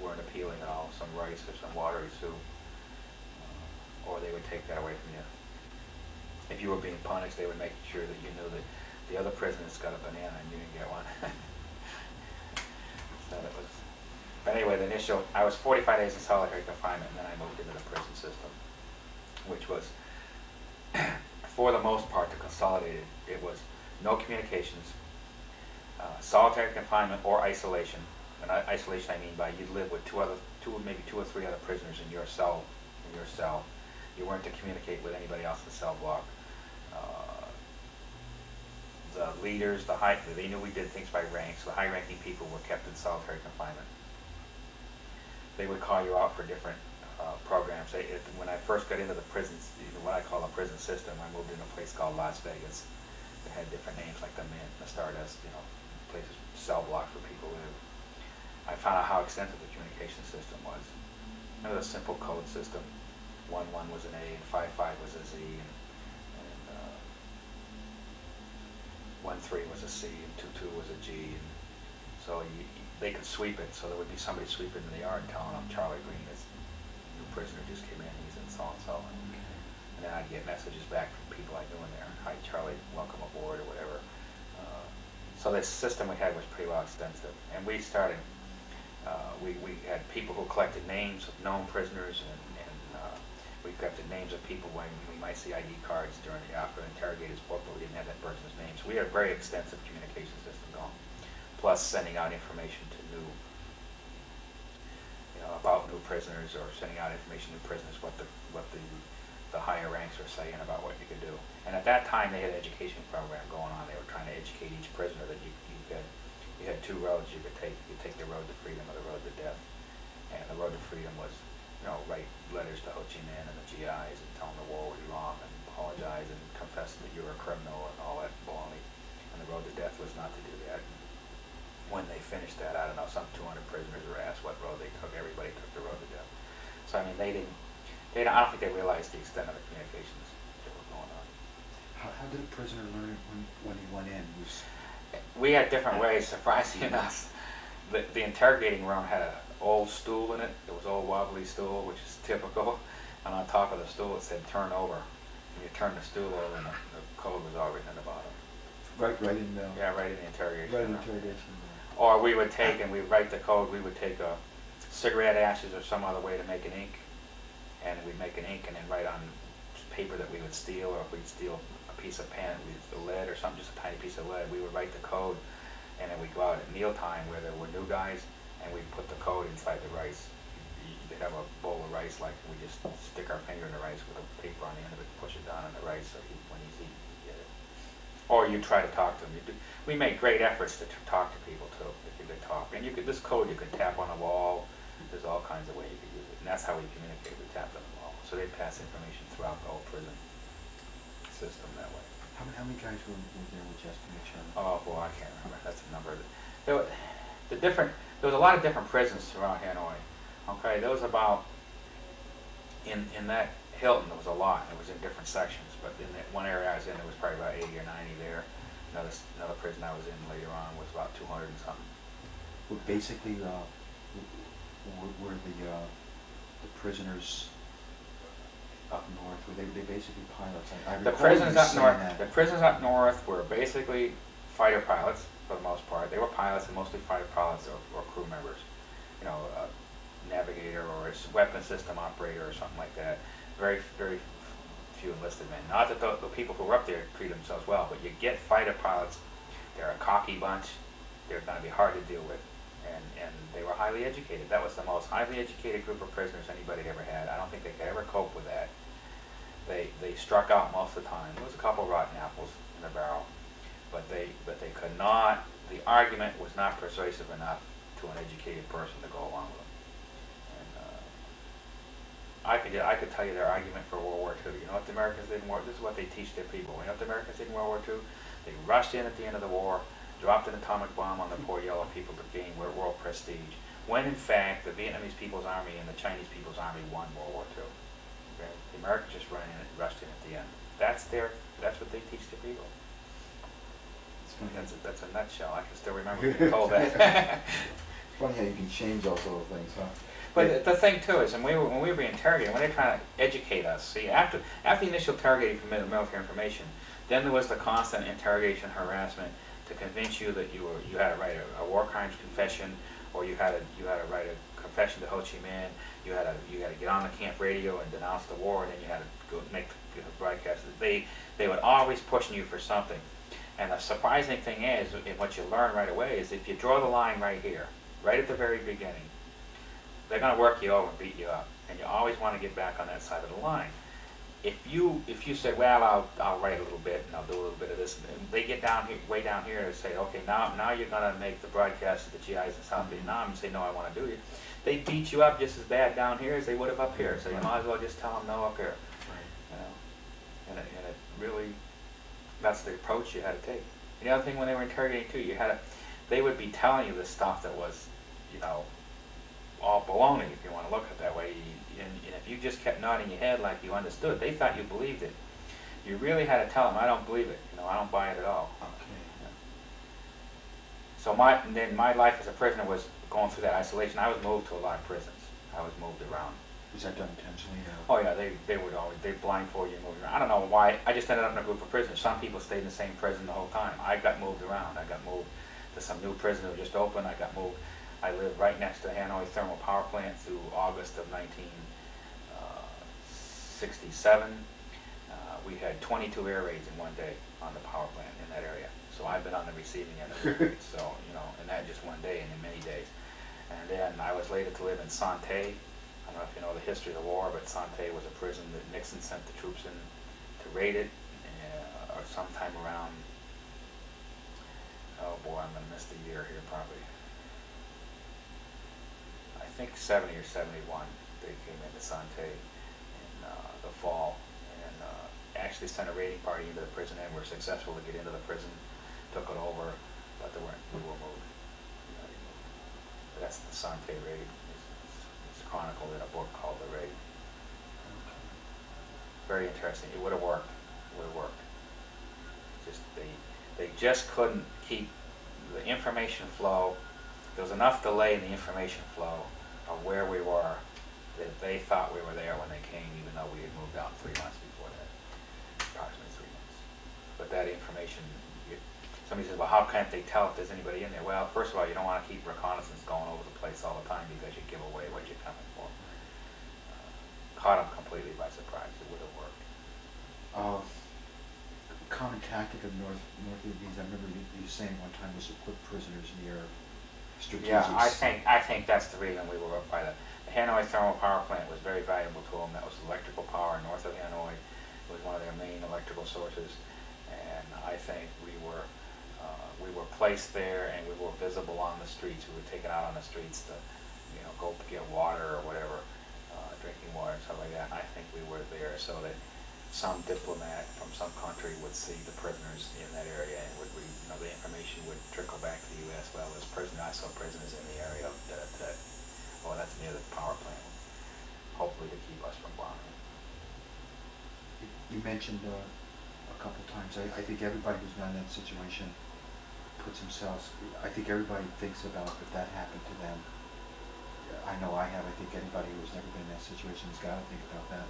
weren't appealing at all. Some rice or some watery soup, or they would take that away from you. If you were being punished, they would make sure that you knew that the other prisoners got a banana and you didn't get one. So it was. But anyway, I was 45 days in solitary confinement, and then I moved into the prison system, which was, for the most part, to consolidate it. It was no communications, solitary confinement or isolation. And isolation, I mean by you'd live with maybe two or three other prisoners in your cell. You weren't to communicate with anybody else in the cell block. The leaders, they knew we did things by ranks. The high-ranking people were kept in solitary confinement. They would call you out for different programs. When I first got into the prisons, what I call a prison system, I moved into a place called Las Vegas. It had different names like the Mint, the Stardust, places, cell blocks where people live. I found out how extensive the communication system was. It was a simple code system. 1-1 was an A, and 5-5 was a Z, and 1-3 was a C, and 2-2 was a G. And so they could sweep it, so there would be somebody sweeping in the yard telling them Charlie Greene, this new prisoner just came in, he's in so-and-so. And then I'd get messages back from people I knew in there, hi Charlie, welcome aboard, or whatever. So this system we had was pretty well extensive. And we started, We had people who collected names of known prisoners, and we collected names of people when we might see ID cards after interrogators book, but we didn't have that person's name. So we had a very extensive communication system going, plus sending out information to about new prisoners, or sending out information to new prisoners what the higher ranks were saying about what you could do. And at that time, they had an education program going on. They were trying to educate each prisoner that you had two roads you could take. You could take the road to freedom or the road to death. And the road to freedom was, write letters to Ho Chi Minh and the GIs and tell them the war was wrong and apologize and confess that you were a criminal and all that baloney. And the road to death was not to do that. When they finished that, I don't know, some 200 prisoners were asked what road they took. Everybody took the road to death. So I mean, I don't think they realized the extent of the communications that were going on. How did a prisoner learn when he went in? We had different ways, surprisingly enough. The interrogating room had an old stool in it. It was an old wobbly stool, which is typical. And on top of the stool it said turn over. And you turn the stool over and the code was all written at the bottom. Right in the... Yeah, right in the interrogation room. Or we would take, and we'd write the code, we would take cigarette ashes or some other way to make an ink. And we'd make an ink and then write on paper that we would steal, or if we'd steal a piece of pen, the lead or something, just a tiny piece of lead, we would write the code, and then we'd go out at mealtime where there were new guys, and we'd put the code inside the rice. They'd have a bowl of rice, like we just stick our finger in the rice with a paper on the end of it, push it down in the rice, so when he's eating, you get it. Or you try to talk to them. We made great efforts to talk to people too, if you could talk. And this code you could tap on a wall. There's all kinds of ways you could use it, and that's how we communicate. We tapped on the wall, so they'd pass information throughout the whole prison system that way. How many guys were there with just to make sure? Oh boy, I can't remember. That's a number. There was a lot of different prisons throughout Hanoi. Okay, there was about in that Hilton there was a lot. It was in different sections, but in that one area I was in, there was probably about 80 or 90 there. Another prison I was in later on was about 200 and something. Well, basically, were the prisoners up north? Were they basically pilots? The prisons up north were basically fighter pilots for the most part. They were pilots, and mostly fighter pilots or crew members. A navigator or a weapon system operator or something like that. Very, very few enlisted men. Not that the people who were up there treat themselves well, but you get fighter pilots. They're a cocky bunch. They're going to be hard to deal with. And they were highly educated. That was the most highly educated group of prisoners anybody ever had. I don't think they could ever cope with that. They struck out most of the time. There was a couple rotten apples in the barrel, but they could not. The argument was not persuasive enough to an educated person to go along with them. And I could tell you their argument for World War II. You know what the Americans did in War? This is what they teach their people. You know what the Americans did in World War II? They rushed in at the end of the war, dropped an atomic bomb on the poor yellow people to gain world prestige, when in fact the Vietnamese People's Army and the Chinese People's Army won World War II. Okay? The Americans just rushed in at the end. That's what they teach their people. That's a nutshell. I can still remember being told that. It's funny how you can change all sort of things, huh? But the thing too is, when we were being interrogated, when they're trying to educate us, see, after the initial interrogating from military information, then there was the constant interrogation harassment to convince you that you had to write a war crimes confession, or you had to write a confession to Ho Chi Minh. You had to get on the camp radio and denounce the war, and then you had to go make the broadcast. They would always pushing you for something. And the surprising thing is, and what you learn right away is, if you draw the line right here, right at the very beginning, they're going to work you over and beat you up, and you always want to get back on that side of the line. If you say, well, I'll write a little bit and I'll do a little bit of this, and they get way down here and say, okay, now you're going to make the broadcast to the GIs in South Vietnam and say, no, I want to do it. They beat you up just as bad down here as they would have up here, so you might as well just tell them no up here. Right. And it really, that's the approach you had to take. And the other thing, when they were interrogating too, they would be telling you this stuff that was, all baloney, if you want to look at it that way. And if you just kept nodding your head like you understood, they thought you believed it. You really had to tell them, I don't believe it. I don't buy it at all. Okay. Yeah. So my life as a prisoner was going through that isolation. I was moved to a lot of prisons. I was moved around. Was that done intentionally? Oh yeah, they blindfold you and move you around. I don't know why. I just ended up in a group of prisoners. Some people stayed in the same prison the whole time. I got moved around. I got moved to some new prison that just opened. I got moved. I lived right next to the Hanoi thermal power plant through August of 1967. We had 22 air raids in one day on the power plant in that area. So I've been on the receiving end of the raids, so, you know, and that just one day and in many days. And then I was later to live in Sante. I don't know if you know the history of the war, but Sante was a prison that Nixon sent the troops in to raid it, or sometime around, oh boy, I'm going to miss the year here probably. I think 70 or 71, they came into Sante in the fall, and actually sent a raiding party into the prison and were successful to get into the prison, took it over, but we were moved. That's the Sante raid. It's chronicled in a book called The Raid. Very interesting. It would have worked. It would have worked. Just they just couldn't keep the information flow. There was enough delay in the information flow of where we were that they thought we were there when they came, even though we had moved out 3 months before that, approximately 3 months. But that information, somebody says, well, how can't they tell if there's anybody in there? Well, first of all, you don't want to keep reconnaissance going over the place all the time because you give away what you're coming for. Caught them completely by surprise. It would have worked. Common tactic of North Vietnamese, I remember you saying one time, was to put prisoners near strategic. Yeah, I think that's the reason we were up by the Hanoi thermal power plant was very valuable to them. That was electrical power north of Hanoi. It was one of their main electrical sources, and I think we were placed there, and we were visible on the streets. We were taken out on the streets to, you know, go get water or whatever, drinking water and stuff like that. And I think we were there so that some diplomat from some country would see the prisoners in that area, and would the information would trickle back to the U.S. Well, there's prisoners. I saw prisoners in the area that oh, that's near the power plant. Hopefully to keep us from bombing. You mentioned a couple times. I think everybody who's been in that situation puts themselves. I think everybody thinks about if that happened to them. I know I have. I think anybody who's never been in that situation has got to think about that.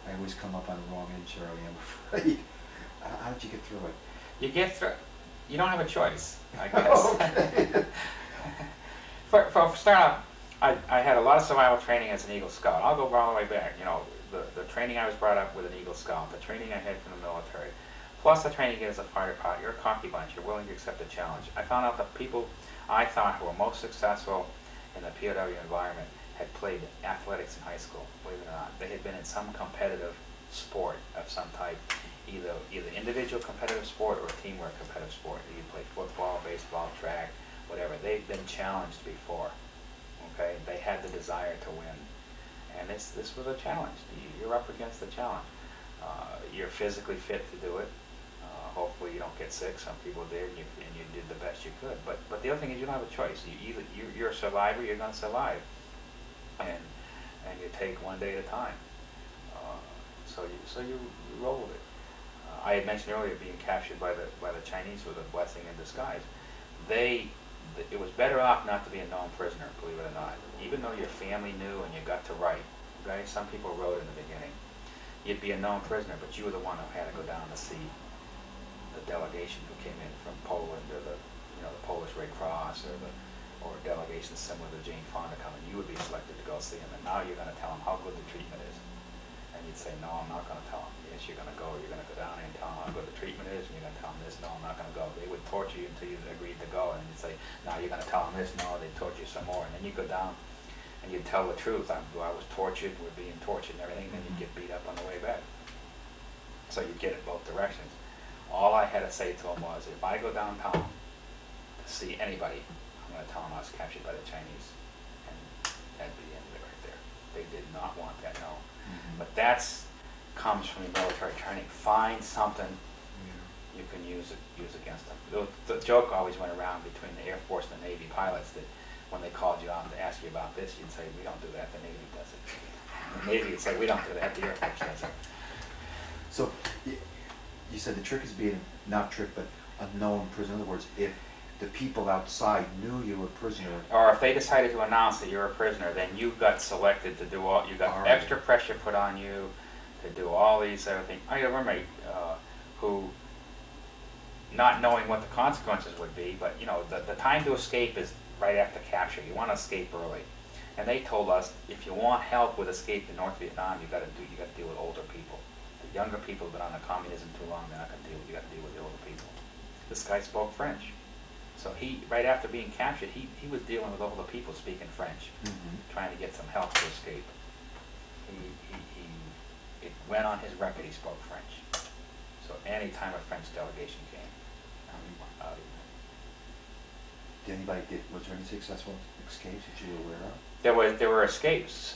I always come up on the wrong end, Shirley, I'm afraid. How did you get through it? You get through. You don't have a choice, I guess. Okay. For start off, I had a lot of survival training as an Eagle Scout. I'll go all the way back. You know, the training I was brought up with an Eagle Scout, the training I had from the military, plus the training as a fighter pilot. You're a cocky bunch. You're willing to accept a challenge. I found out that people I thought who were most successful in the POW environment had played athletics in high school, believe it or not. They had been in some competitive sport of some type, either individual competitive sport or teamwork competitive sport. You played football, baseball, track, whatever. They've been challenged before. Okay, they had the desire to win, and this was a challenge. You're up against the challenge. You're physically fit to do it. Hopefully you don't get sick. Some people did, and you did the best you could. But the other thing is you don't have a choice. You're a survivor. You're going to survive, and you take one day at a time. So you roll with it. I had mentioned earlier being captured by the Chinese was a blessing in disguise. It was better off not to be a known prisoner, believe it or not. Even though your family knew and you got to write. Okay? Some people wrote in the beginning. You'd be a known prisoner, but you were the one who had to go down to see the delegation who came in from Poland, or the Polish Red Cross, or delegations similar to Jane Fonda coming. You would be selected to go see them, and now you're going to tell them how good the treatment is. And you'd say, no, I'm not going to tell them. Yes, you're going to go. You're going to go down there and tell them how good the treatment is, and you're going to tell them this. No, I'm not going to go. They would torture you until you agreed to go, and you'd say, no, you're going to tell them this. No, they'd torture you some more, and then you go down and you'd tell the truth. I was tortured. We're being tortured and everything. Then you'd get beat up on the way back. So you'd get it both directions. All I had to say to them was, if I go downtown to see anybody, I'm going to tell them I was captured by the Chinese, and that'd be the end of it right there. They did not want that, no. But comes from the military training. Find something you can use against them. The joke always went around between the Air Force and the Navy pilots that when they called you out to ask you about this, you'd say, we don't do that, the Navy does it. The Navy would say, we don't do that, the Air Force does it. So you said the trick is being, not trick, but a known prisoner. In other words, if the people outside knew you were a prisoner. Or if they decided to announce that you're a prisoner, then you got selected to do you got extra pressure put on you to do all these other things. I had a roommate who, not knowing what the consequences would be, but the time to escape is right after capture. You want to escape early. And they told us, if you want help with escape in North Vietnam, you got to deal with older people. The younger people have been on the communism too long, they're not going to deal. You got to deal with the older people. This guy spoke French, so he, right after being captured, he was dealing with older people speaking French, trying to get some help to escape. It went on his record he spoke French. So any time a French delegation came, out he went. Did anybody was there any successful escapes that you were aware of? There were escapes,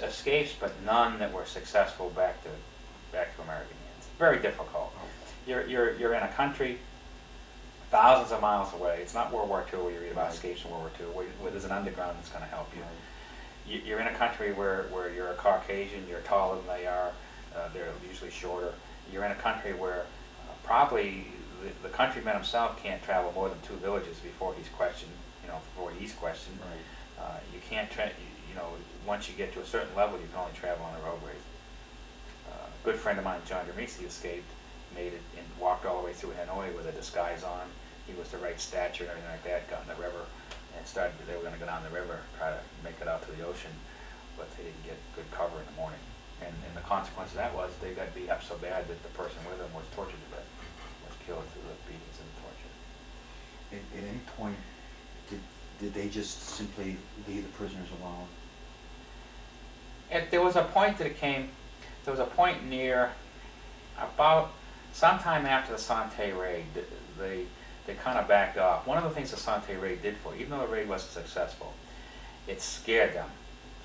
but none that were successful back to American hands. Very difficult. You're in a country thousands of miles away. It's not World War II where you read about escapes in World War II, where there's an underground that's going to help you. You're in a country where you're a Caucasian, you're taller than they are, they're usually shorter. You're in a country where probably the countryman himself can't travel more than 2 villages before he's questioned. Before he's questioned. Right. You can't, once you get to a certain level, you can only travel on the roadways. A good friend of mine, John Dermisi, escaped, made it, and walked all the way through Hanoi with a disguise on. He was the right stature and everything like that, got in the river, and they were going to go down the river, try to make it out to the ocean, but they didn't get good cover in the morning. And the consequence of that was they got beat up so bad that the person with them was tortured to death, was killed through the beatings and the torture. At any point, did they just simply leave the prisoners alone? There was a point there was a point near about sometime after the Sante raid, they kind of backed off. One of the things the Sante raid did for, even though the raid wasn't successful, it scared them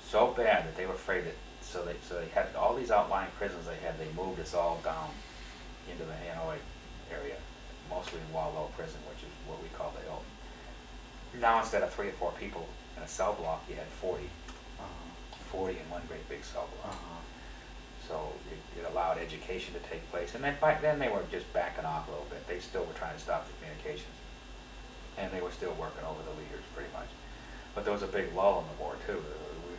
so bad that they were afraid that, so they had all these outlying prisons they moved us all down into the Hanoi area, mostly in Wallow prison, which is what we call the Hilton. Now instead of 3 or 4 people in a cell block, you had 40. 40 in one great big cell block. So it allowed education to take place. And then back then they were just backing off a little bit. They still were trying to stop the communications. And they were still working over the leaders pretty much. But there was a big lull in the war too.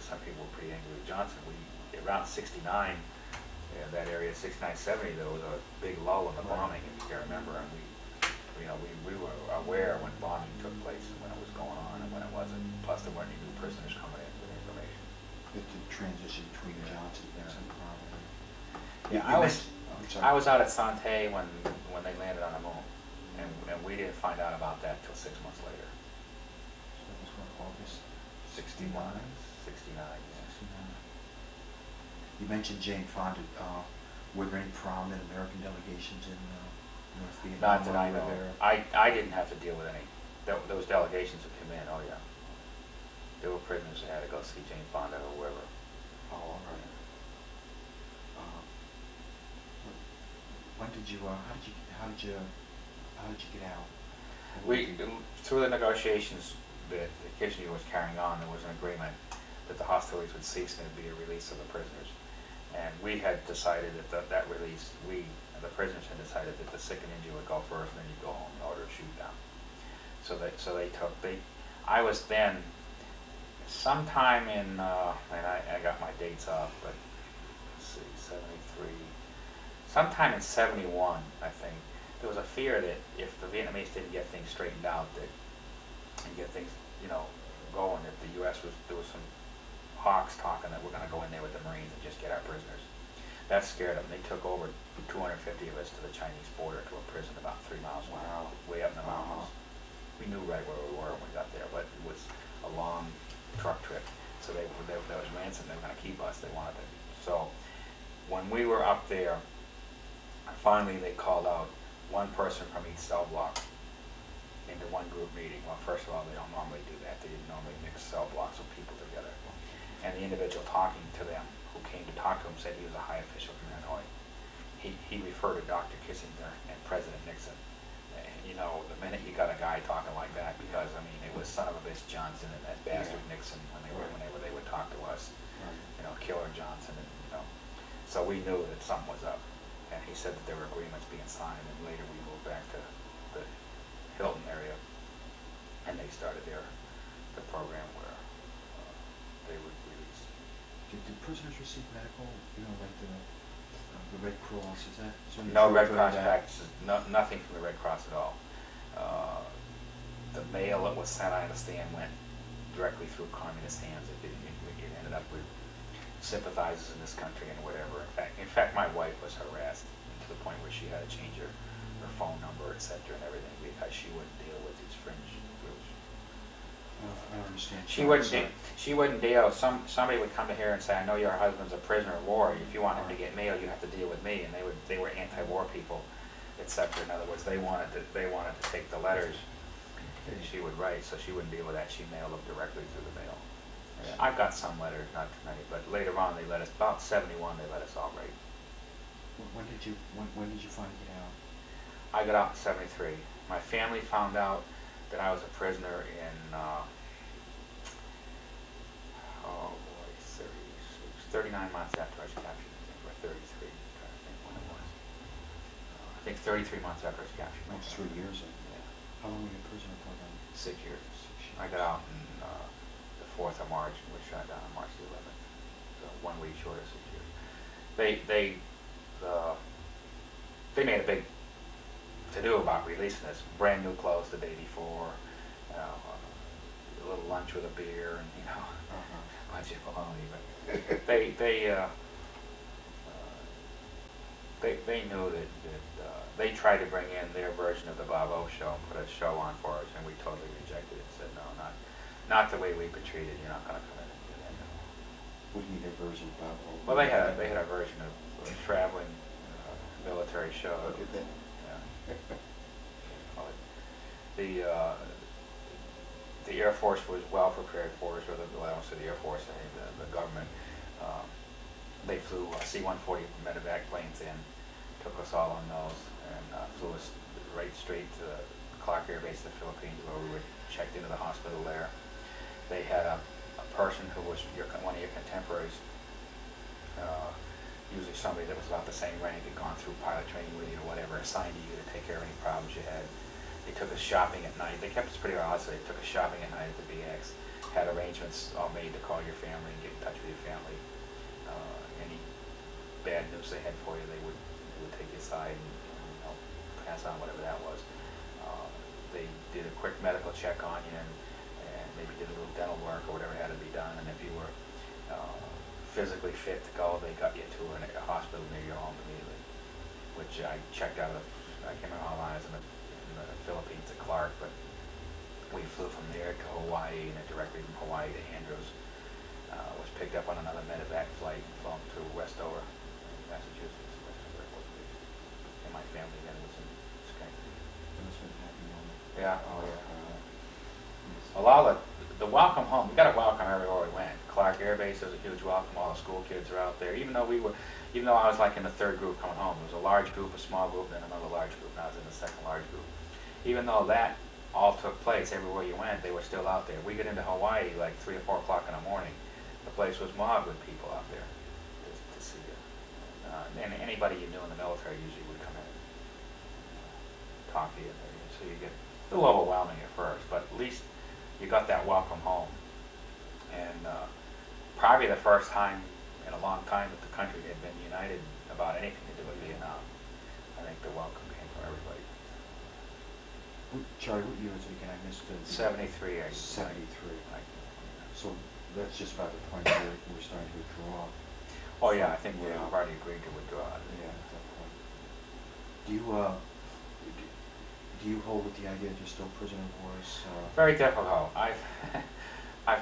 Some people were pretty angry with Johnson. Around 69, that area, 69, 70, there was a big lull in the bombing, if you can remember. And we were aware when bombing took place and when it was going on and when it wasn't. Plus there weren't any new prisoners coming in with information. The transition between Johnson and Nixon. Yeah, I was out at Sante when they landed on the moon, and we didn't find out about that till 6 months later. So that was what, August 69, yeah. You mentioned Jane Fonda. Were there any prominent American delegations in North Vietnam? Not that I know. I didn't have to deal with any. Those delegations that came in, oh yeah. There were prisoners that had to go see Jane Fonda or whoever. Oh, all right. When did you? How did you get out? Through the negotiations that Kissinger was carrying on, there was an agreement that the hostilities would cease and there would be a release of the prisoners. And we had decided that release, the prisoners had decided that the sick and injured would go first, and then you'd go home in order to shoot down. I was then, sometime in, and I got my dates off, but let's see, 73, sometime in 71, I think, there was a fear that if the Vietnamese didn't get things straightened out, and get things, going, that the U.S. there was some hawks talking that we're going to go in there with the Marines and just get our prisoners. That scared them. They took over 250 of us to the Chinese border to a prison about 3 miles away, way up in the mountains. We knew right where we were when we got there, but it was a long truck trip. So there was ransom. They were going to keep us. They wanted to. So when we were up there, finally they called out one person from each cell block into one group meeting. Well, first of all, they don't normally do that. They didn't normally mix cell blocks of people together. And the individual talking to them, who came to talk to him, said he was a high official from Hanoi. He referred to Dr. Kissinger and President Nixon. The minute you got a guy talking like that, because it was son of a bitch Johnson and that bastard Nixon whenever they would talk to us, killer Johnson, and so we knew that something was up. And he said that there were agreements being signed, and later we moved back to the Hilton area, and they started the program where they would release. Did prisoners receive medical? Like the Red Cross? Is there no Red Cross practices? Nothing from the Red Cross at all. The mail that was sent, I understand, went directly through communist hands. It ended up with sympathizers in this country and whatever. In fact, my wife was harassed to the point where she had to change her phone number, etc., and everything because she wouldn't deal with these fringe groups. I don't understand. She wouldn't deal. Somebody would come to her and say, "I know your husband's a prisoner of war. If you want him to get mail, you have to deal with me." And they were anti-war people, etc. In other words, they wanted to take the letters that she would write, so she wouldn't deal with that. She mailed them directly through the mail. I've got some letters, not too many, but later on they let us. About 71, they let us all write. When did you finally get out? I got out in 73. My family found out that I was a prisoner in, 39 months after I was captured, I think, or 33, I'm trying to think when it was. I think 33 months after I was captured. Almost 3 years. Yeah. How long were you in prison for then? 6 years. I got out on the 4th of March, and was shot down on March the 11th. So 1 week short of 6 years. They made a big to-do about releasing us. Brand new clothes the day before, a little lunch with a beer, and bunch of baloney. But they knew that they tried to bring in their version of the Bob O show and put a show on for us, and we totally rejected it. Said no, not the way we've been treated. You're not going to come in and do that. No. What do you mean their version of Bob O? Well, they had a version of a traveling military show. Oh, did they? Yeah. The Air Force was well prepared for us, or I don't say the Air Force, the government. They flew C-140 medevac planes in, took us all on those, and flew us right straight to Clark Air Base, the Philippines, where we were checked into the hospital there. They had a person who was one of your contemporaries, usually somebody that was about the same rank, had gone through pilot training with you or whatever, assigned to you to take care of any problems you had. They took us shopping at night. They kept us pretty odd, so they took us shopping at night at the BX, had arrangements all made to call your family and get in touch with your family. Any bad news they had for you, they would take you aside and pass on whatever that was. They did a quick medical check on you and maybe did a little dental work or whatever had to be done, and if you were physically fit to go, they got you to a hospital near your home immediately, which I checked out of. I came out all eyes in the Philippines at Clark, but we flew from there to Hawaii, and then directly from Hawaii to Andrews. Was picked up on another medevac flight and flown to Westover, Massachusetts, Westover Air Force Base. And my family then was in Schenectady. That must have been a happy moment. Yeah. Oh yeah. A lot of the welcome home, we got a welcome everywhere we went. Clark Air Base, there was a huge welcome. All the school kids are out there. Even though I was like in the third group coming home, there was a large group, a small group, then another large group, and I was in the second large group. Even though that all took place everywhere you went, they were still out there. We get into Hawaii like 3 or 4 o'clock in the morning. The place was mobbed with people out there to see you. And anybody you knew in the military usually would come in and talk to you. So you get a little overwhelming at first, but at least you got that welcome home. And probably the first time in a long time that the country had been united about anything to do with Vietnam. I think the welcome came from everybody. Charlie, what year was it again? I missed it. 73. 73. So that's just about the point where we're starting to withdraw. Oh yeah, I think we've already agreed to withdraw. Yeah, at that point. Do you hold with the idea that you're still prisoner of war? Very difficult. I've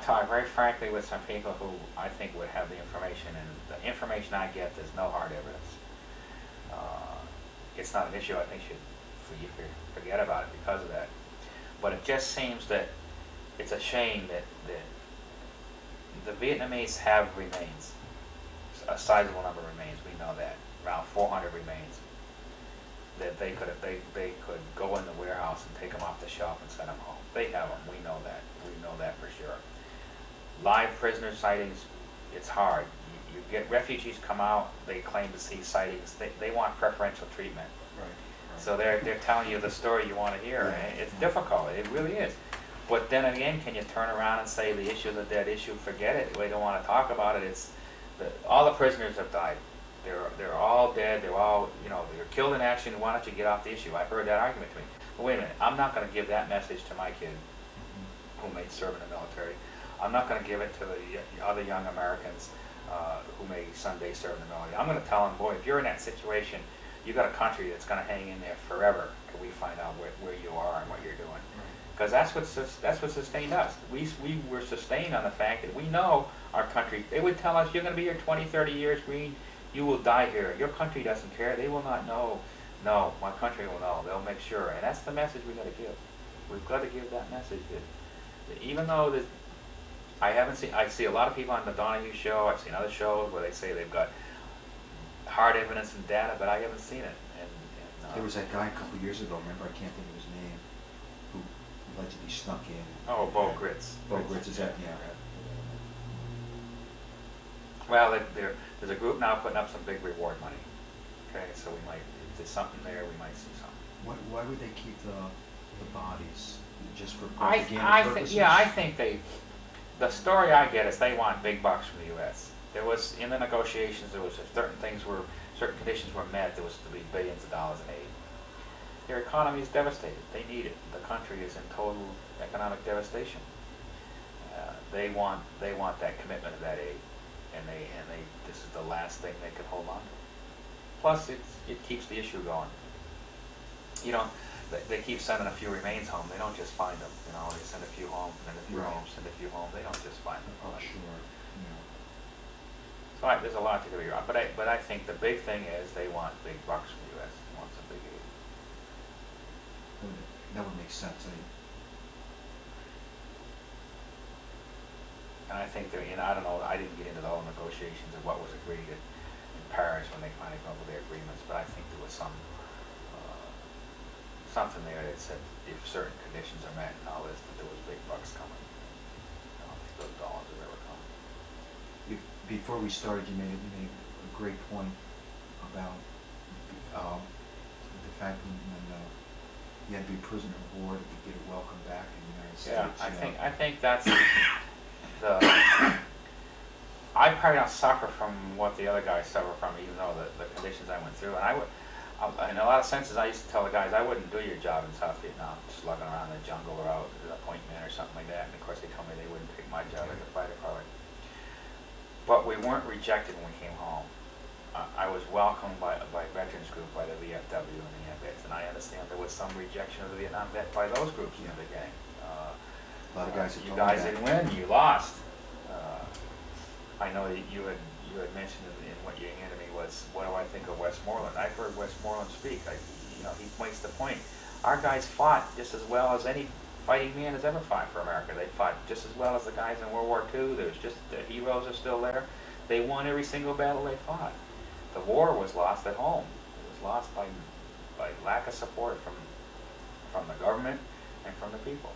talked very frankly with some people who I think would have the information, and the information I get, there's no hard evidence. It's not an issue I think you forget about it because of that. But it just seems that it's a shame that the Vietnamese have remains, a sizable number of remains. We know that, around 400 remains. That they could go in the warehouse and take them off the shelf and send them home. They have them. We know that. We know that for sure. Live prisoner sightings, it's hard. You get refugees come out. They claim to see sightings. They want preferential treatment. Right. So they're telling you the story you want to hear. Yeah. It's difficult. It really is. But then again, can you turn around and say the issue is a dead issue? Forget it. We don't want to talk about it. All the prisoners have died. They're all dead. They're all, they're killed in action. Why don't you get off the issue? I've heard that argument to me. But wait a minute. I'm not going to give that message to my kid who may serve in the military. I'm not going to give it to the other young Americans who may someday serve in the military. I'm going to tell them, boy, if you're in that situation, you got a country that's going to hang in there forever till we find out where you are and what you're doing. Because that's what sustained us. We were sustained on the fact that we know our country. They would tell us, you're going to be here 20, 30 years, Greene. You will die here. Your country doesn't care. They will not know. No, my country will know. They'll make sure. And that's the message we got to give. We've got to give that message that even though that I see a lot of people on the Donahue show. I've seen other shows where they say they've got hard evidence and data, but I haven't seen it. And there was that guy a couple of years ago. Remember, I can't think of his name, who allegedly snuck in. Oh, Bo Gritz. Bo Gritz, is that, yeah. Well, there's a group now putting up some big reward money. Okay, so we might, if there's something there, we might see something. Why would they keep the bodies? Just for I propaganda purposes? think, yeah, I think the story I get is they want big bucks from the U.S. There was, in the negotiations, there was certain conditions were met, there was to be billions of dollars in aid. Their economy is devastated. They need it. The country is in total economic devastation. They want that commitment of that aid, and this is the last thing they can hold on to. Plus, it keeps the issue going. You know, they keep sending a few remains home. They don't just find them. You know, they send a few home, send a few home, send a few home. They don't just find them. Oh, sure. Yeah. So there's a lot to go around. But I think the big thing is they want big bucks from the U.S. They want some big aid. That would make sense. And I think I don't know, I didn't get into the whole negotiations of what was agreed in Paris when they finally came up with their agreements, but I think there was something there that said if certain conditions are met and all this, that there was big bucks coming. I don't think those dollars have ever come. Before we started, you made a great point about the fact when you had to be a prisoner of war to get a welcome back in the United States. Yeah, I think that's I probably don't suffer from what the other guys suffer from, even though the conditions I went through. And in a lot of senses, I used to tell the guys, I wouldn't do your job in South Vietnam, slugging around in the jungle or out at a point man or something like that. And of course, they told me they wouldn't take my job as a fighter pilot. But we weren't rejected when we came home. I was welcomed by a veterans group, by the VFW and the vets, and I understand there was some rejection of the Vietnam vet by those groups in the beginning. A lot of guys you guys didn't win, you lost. I know that you had mentioned in what you handed me was, what do I think of Westmoreland? I've heard Westmoreland speak. He makes the point. Our guys fought just as well as any fighting man has ever fought for America. They fought just as well as the guys in World War II. There's just, the heroes are still there. They won every single battle they fought. The war was lost at home. It was lost by lack of support from the government and from the people.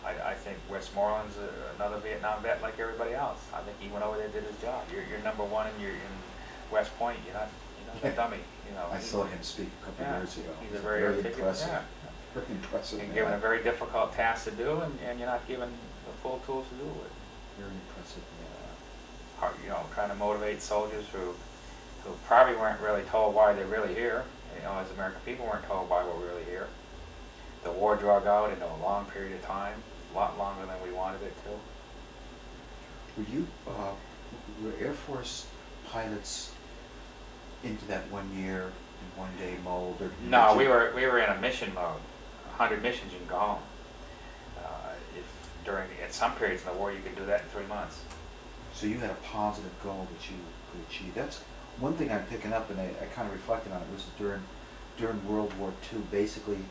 I think Westmoreland's another Vietnam vet like everybody else. I think he went over there and did his job. You're number one and you're in West Point. You're not a dummy. You know. I saw him speak a couple of years ago. He's a very impressive. Yeah. Very impressive. And given a very difficult task to do, and you're not given the full tools to do it. Very impressive. Trying to motivate soldiers who probably weren't really told why they're really here. As American people weren't told why we're really here. The war drug out into a long period of time. A lot longer than we wanted it to. Were Air Force pilots into that 1 year and 1 day mold? Or no, we were in a mission mode. 100 missions, you can go home. At some periods in the war, you could do that in 3 months. So you had a positive goal that you could achieve. That's one thing I'm picking up, and I kind of reflected on it, was during World War II, basically,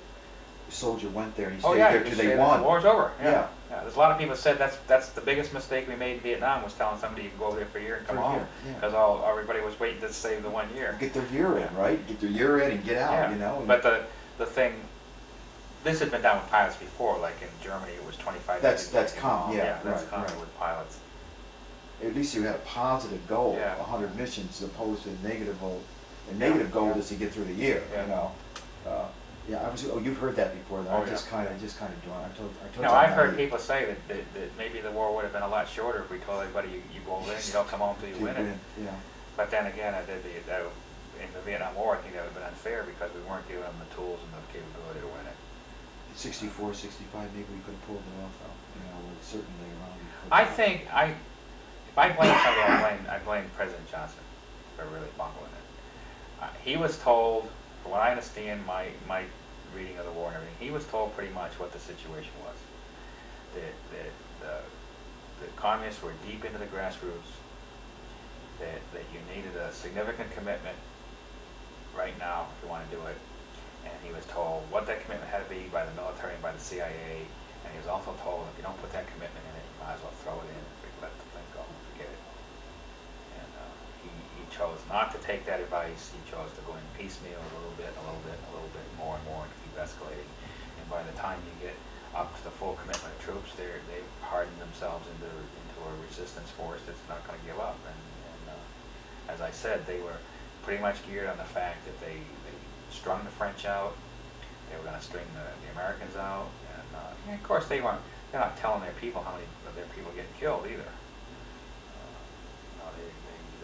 the soldier went there and he stayed there till they won. The war's over. Yeah. There's a lot of people said that's the biggest mistake we made in Vietnam, was telling somebody you can go over there for a year and come home, because everybody was waiting to save the 1 year. Get their year in, right? Get their year in and get out. But the thing, this had been done with pilots before, like in Germany, it was 25 days. That's common. That's common with pilots. At least you had a positive goal, 100 missions, as opposed to a negative goal. The negative goal is to get through the year. You've heard that before. I just kind of doing. I told I've heard people say that maybe the war would have been a lot shorter if we told everybody you go in, you don't come home till you win it. Yeah. But then again, in the Vietnam War, I think that would have been unfair because we weren't giving them the tools and the capability to win it. 64, 65, maybe we could have pulled it off, you know, with certainly around. I think if I blame somebody, I blame President Johnson for really bungling it. He was told, from what I understand, my reading of the war and everything, he was told pretty much what the situation was. The communists were deep into the grassroots, that you needed a significant commitment right now if you want to do it. And he was told what that commitment had to be by the military and by the CIA. And he was also told, if you don't put that commitment in it, you might as well throw it in and let the thing go and forget it. And he chose not to take that advice. He chose to go in piecemeal a little bit, more and more, and keep escalating. And by the time you get up to the full commitment of troops, they've hardened themselves into a resistance force that's not going to give up. And as I said, they were pretty much geared on the fact that they strung the French out. They were going to string the Americans out, and of course they're not telling their people how many of their people get killed either.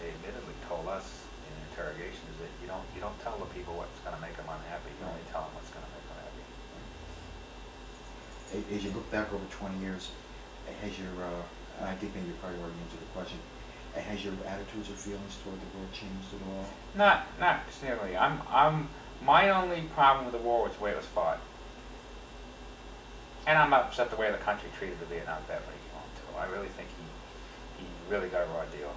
They admittedly told us in interrogations that you don't tell the people what's going to make them unhappy. You only tell them what's going to make them happy. As you look back over 20 years, has your, I think maybe you probably already answered the question, has your attitudes or feelings toward the war changed at all? Not necessarily. My only problem with the war was the way it was fought. And I'm upset the way the country treated the Vietnam vet when he came home too. I really think he really got a raw deal.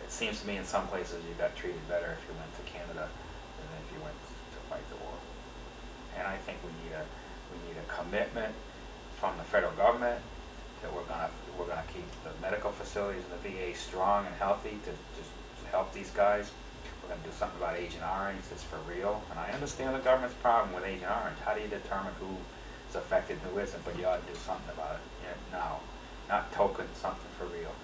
It seems to me in some places you got treated better if you went to Canada than if you went to fight the war. And I think we need a commitment from the federal government that we're gonna keep the medical facilities in the VA strong and healthy to just help these guys. We're going to do something about Agent Orange that's for real. And I understand the government's problem with Agent Orange. How do you determine who is affected and who isn't? But you ought to do something about it now, not token something for real.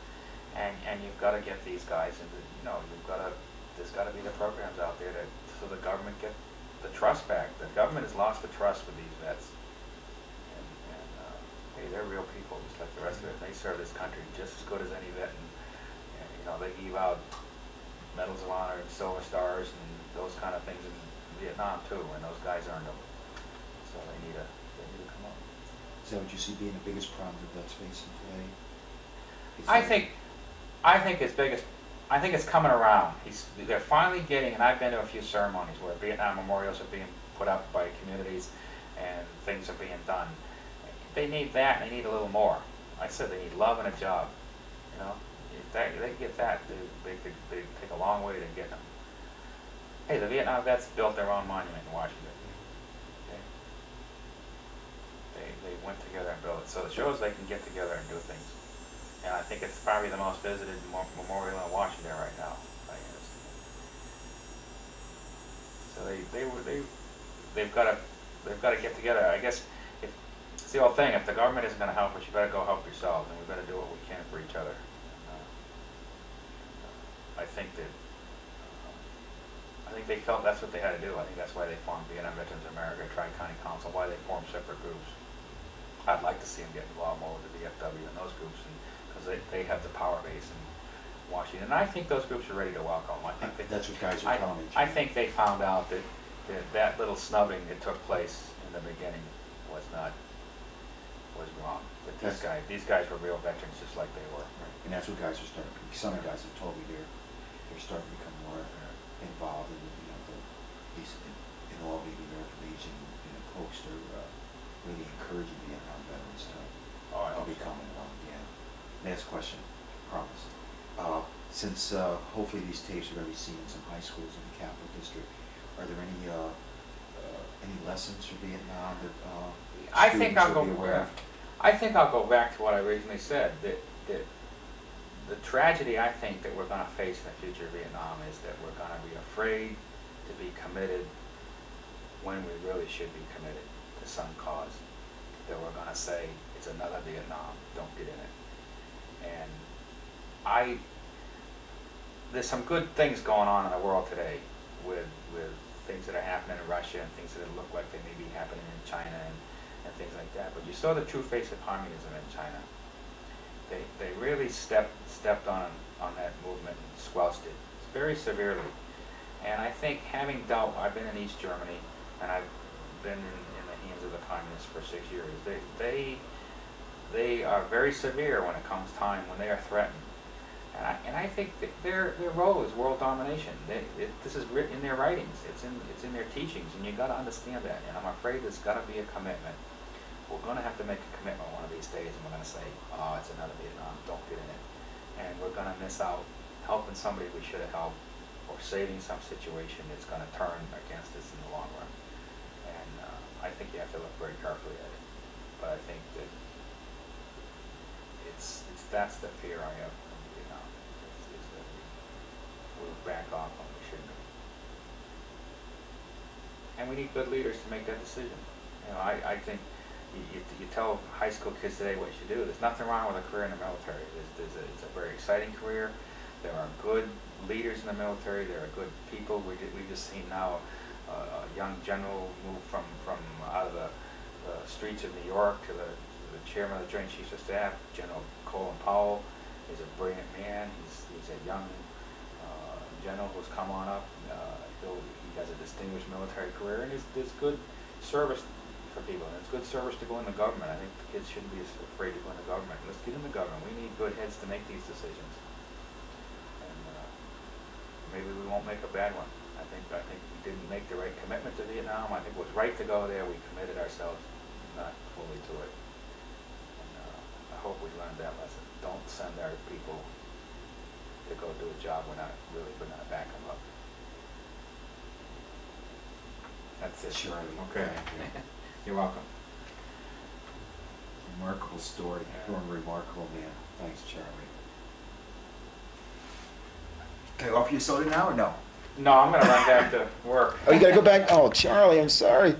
And you've got to get these guys into, there's got to be the programs out there so the government get the trust back. The government has lost the trust with these vets. And hey, they're real people just like the rest of it. They serve this country just as good as any vet. And they give out Medals of Honor and Silver Stars and those kind of things in Vietnam too, and those guys earned them. So they need to come up. Is that what you see being the biggest problem that vets facing today? I think it's coming around. They're finally getting, and I've been to a few ceremonies where Vietnam memorials are being put up by communities and things are being done. They need that, and they need a little more. I said they need love and a job. If they get that, they take a long way to get them. Hey, the Vietnam vets built their own monument in Washington. Okay? They went together and built it. So it shows they can get together and do things. And I think it's probably the most visited memorial in Washington right now. So they've got to get together. I guess it's the old thing. If the government isn't going to help us, you better go help yourselves, and we better do what we can for each other. I think they felt that's what they had to do. I think that's why they formed Vietnam Veterans of America, Tri-County Council, why they formed separate groups. I'd like to see them get involved more with the VFW and those groups, because they have the power base in Washington. And I think those groups are ready to welcome. That's what guys are telling me. I think they found out that little snubbing that took place in the beginning was wrong. But these guys were real veterans just like they were. Right. And that's what guys are starting. Some of the guys have told me they're starting to become more involved in in Albany, the American Legion, and folks are really encouraging Vietnam veterans to become involved. Yeah. Last question, promise. Since hopefully these tapes are going to be seen in some high schools in the Capital District, are there any lessons for Vietnam that students should be aware of? I think I'll go back to what I originally said. That the tragedy I think that we're going to face in the future of Vietnam is that we're going to be afraid to be committed when we really should be committed to some cause. That we're going to say it's another Vietnam, don't get in it. And there's some good things going on in the world today with things that are happening in Russia and things that look like they may be happening in China and things like that. But you saw the true face of communism in China. They really stepped on that movement and squelched it very severely. And I think I've been in East Germany, and I've been in the hands of the communists for 6 years. They are very severe when it comes time when they are threatened. And I think that their role is world domination. This is written in their writings. It's in their teachings, and you got to understand that. And I'm afraid there's got to be a commitment. We're going to have to make a commitment one of these days, and we're going to say, "Oh, it's another Vietnam. Don't get in it." And we're going to miss out helping somebody we should have helped, or saving some situation that's going to turn against us in the long run. And I think you have to look very carefully at it. But I think that that's the fear I have. Is that we'll back off when we shouldn't. And we need good leaders to make that decision. I think you tell high school kids today what you should do. There's nothing wrong with a career in the military. It's a very exciting career. There are good leaders in the military. There are good people. We've just seen now a young general move from out of the streets of New York to the chairman of the Joint Chiefs of Staff, General Colin Powell. He's a brilliant man. He's a young general who's come on up. He has a distinguished military career, and there's good service for people, and it's good service to go in the government. I think the kids shouldn't be afraid to go in the government. Let's get in the government. We need good heads to make these decisions, and maybe we won't make a bad one. I think we didn't make the right commitment to Vietnam. I think it was right to go there. We committed ourselves not fully to it. I hope we learned that lesson. Don't send our people to go do a job we're not going to back them up. That's it. Charlie. Okay. Thank you. You're welcome. Remarkable story. You're a remarkable man. Thanks, Charlie. Can I offer you a soda now or no? No, I'm going to run back to work. Oh, you gotta go back? Oh, Charlie, I'm sorry.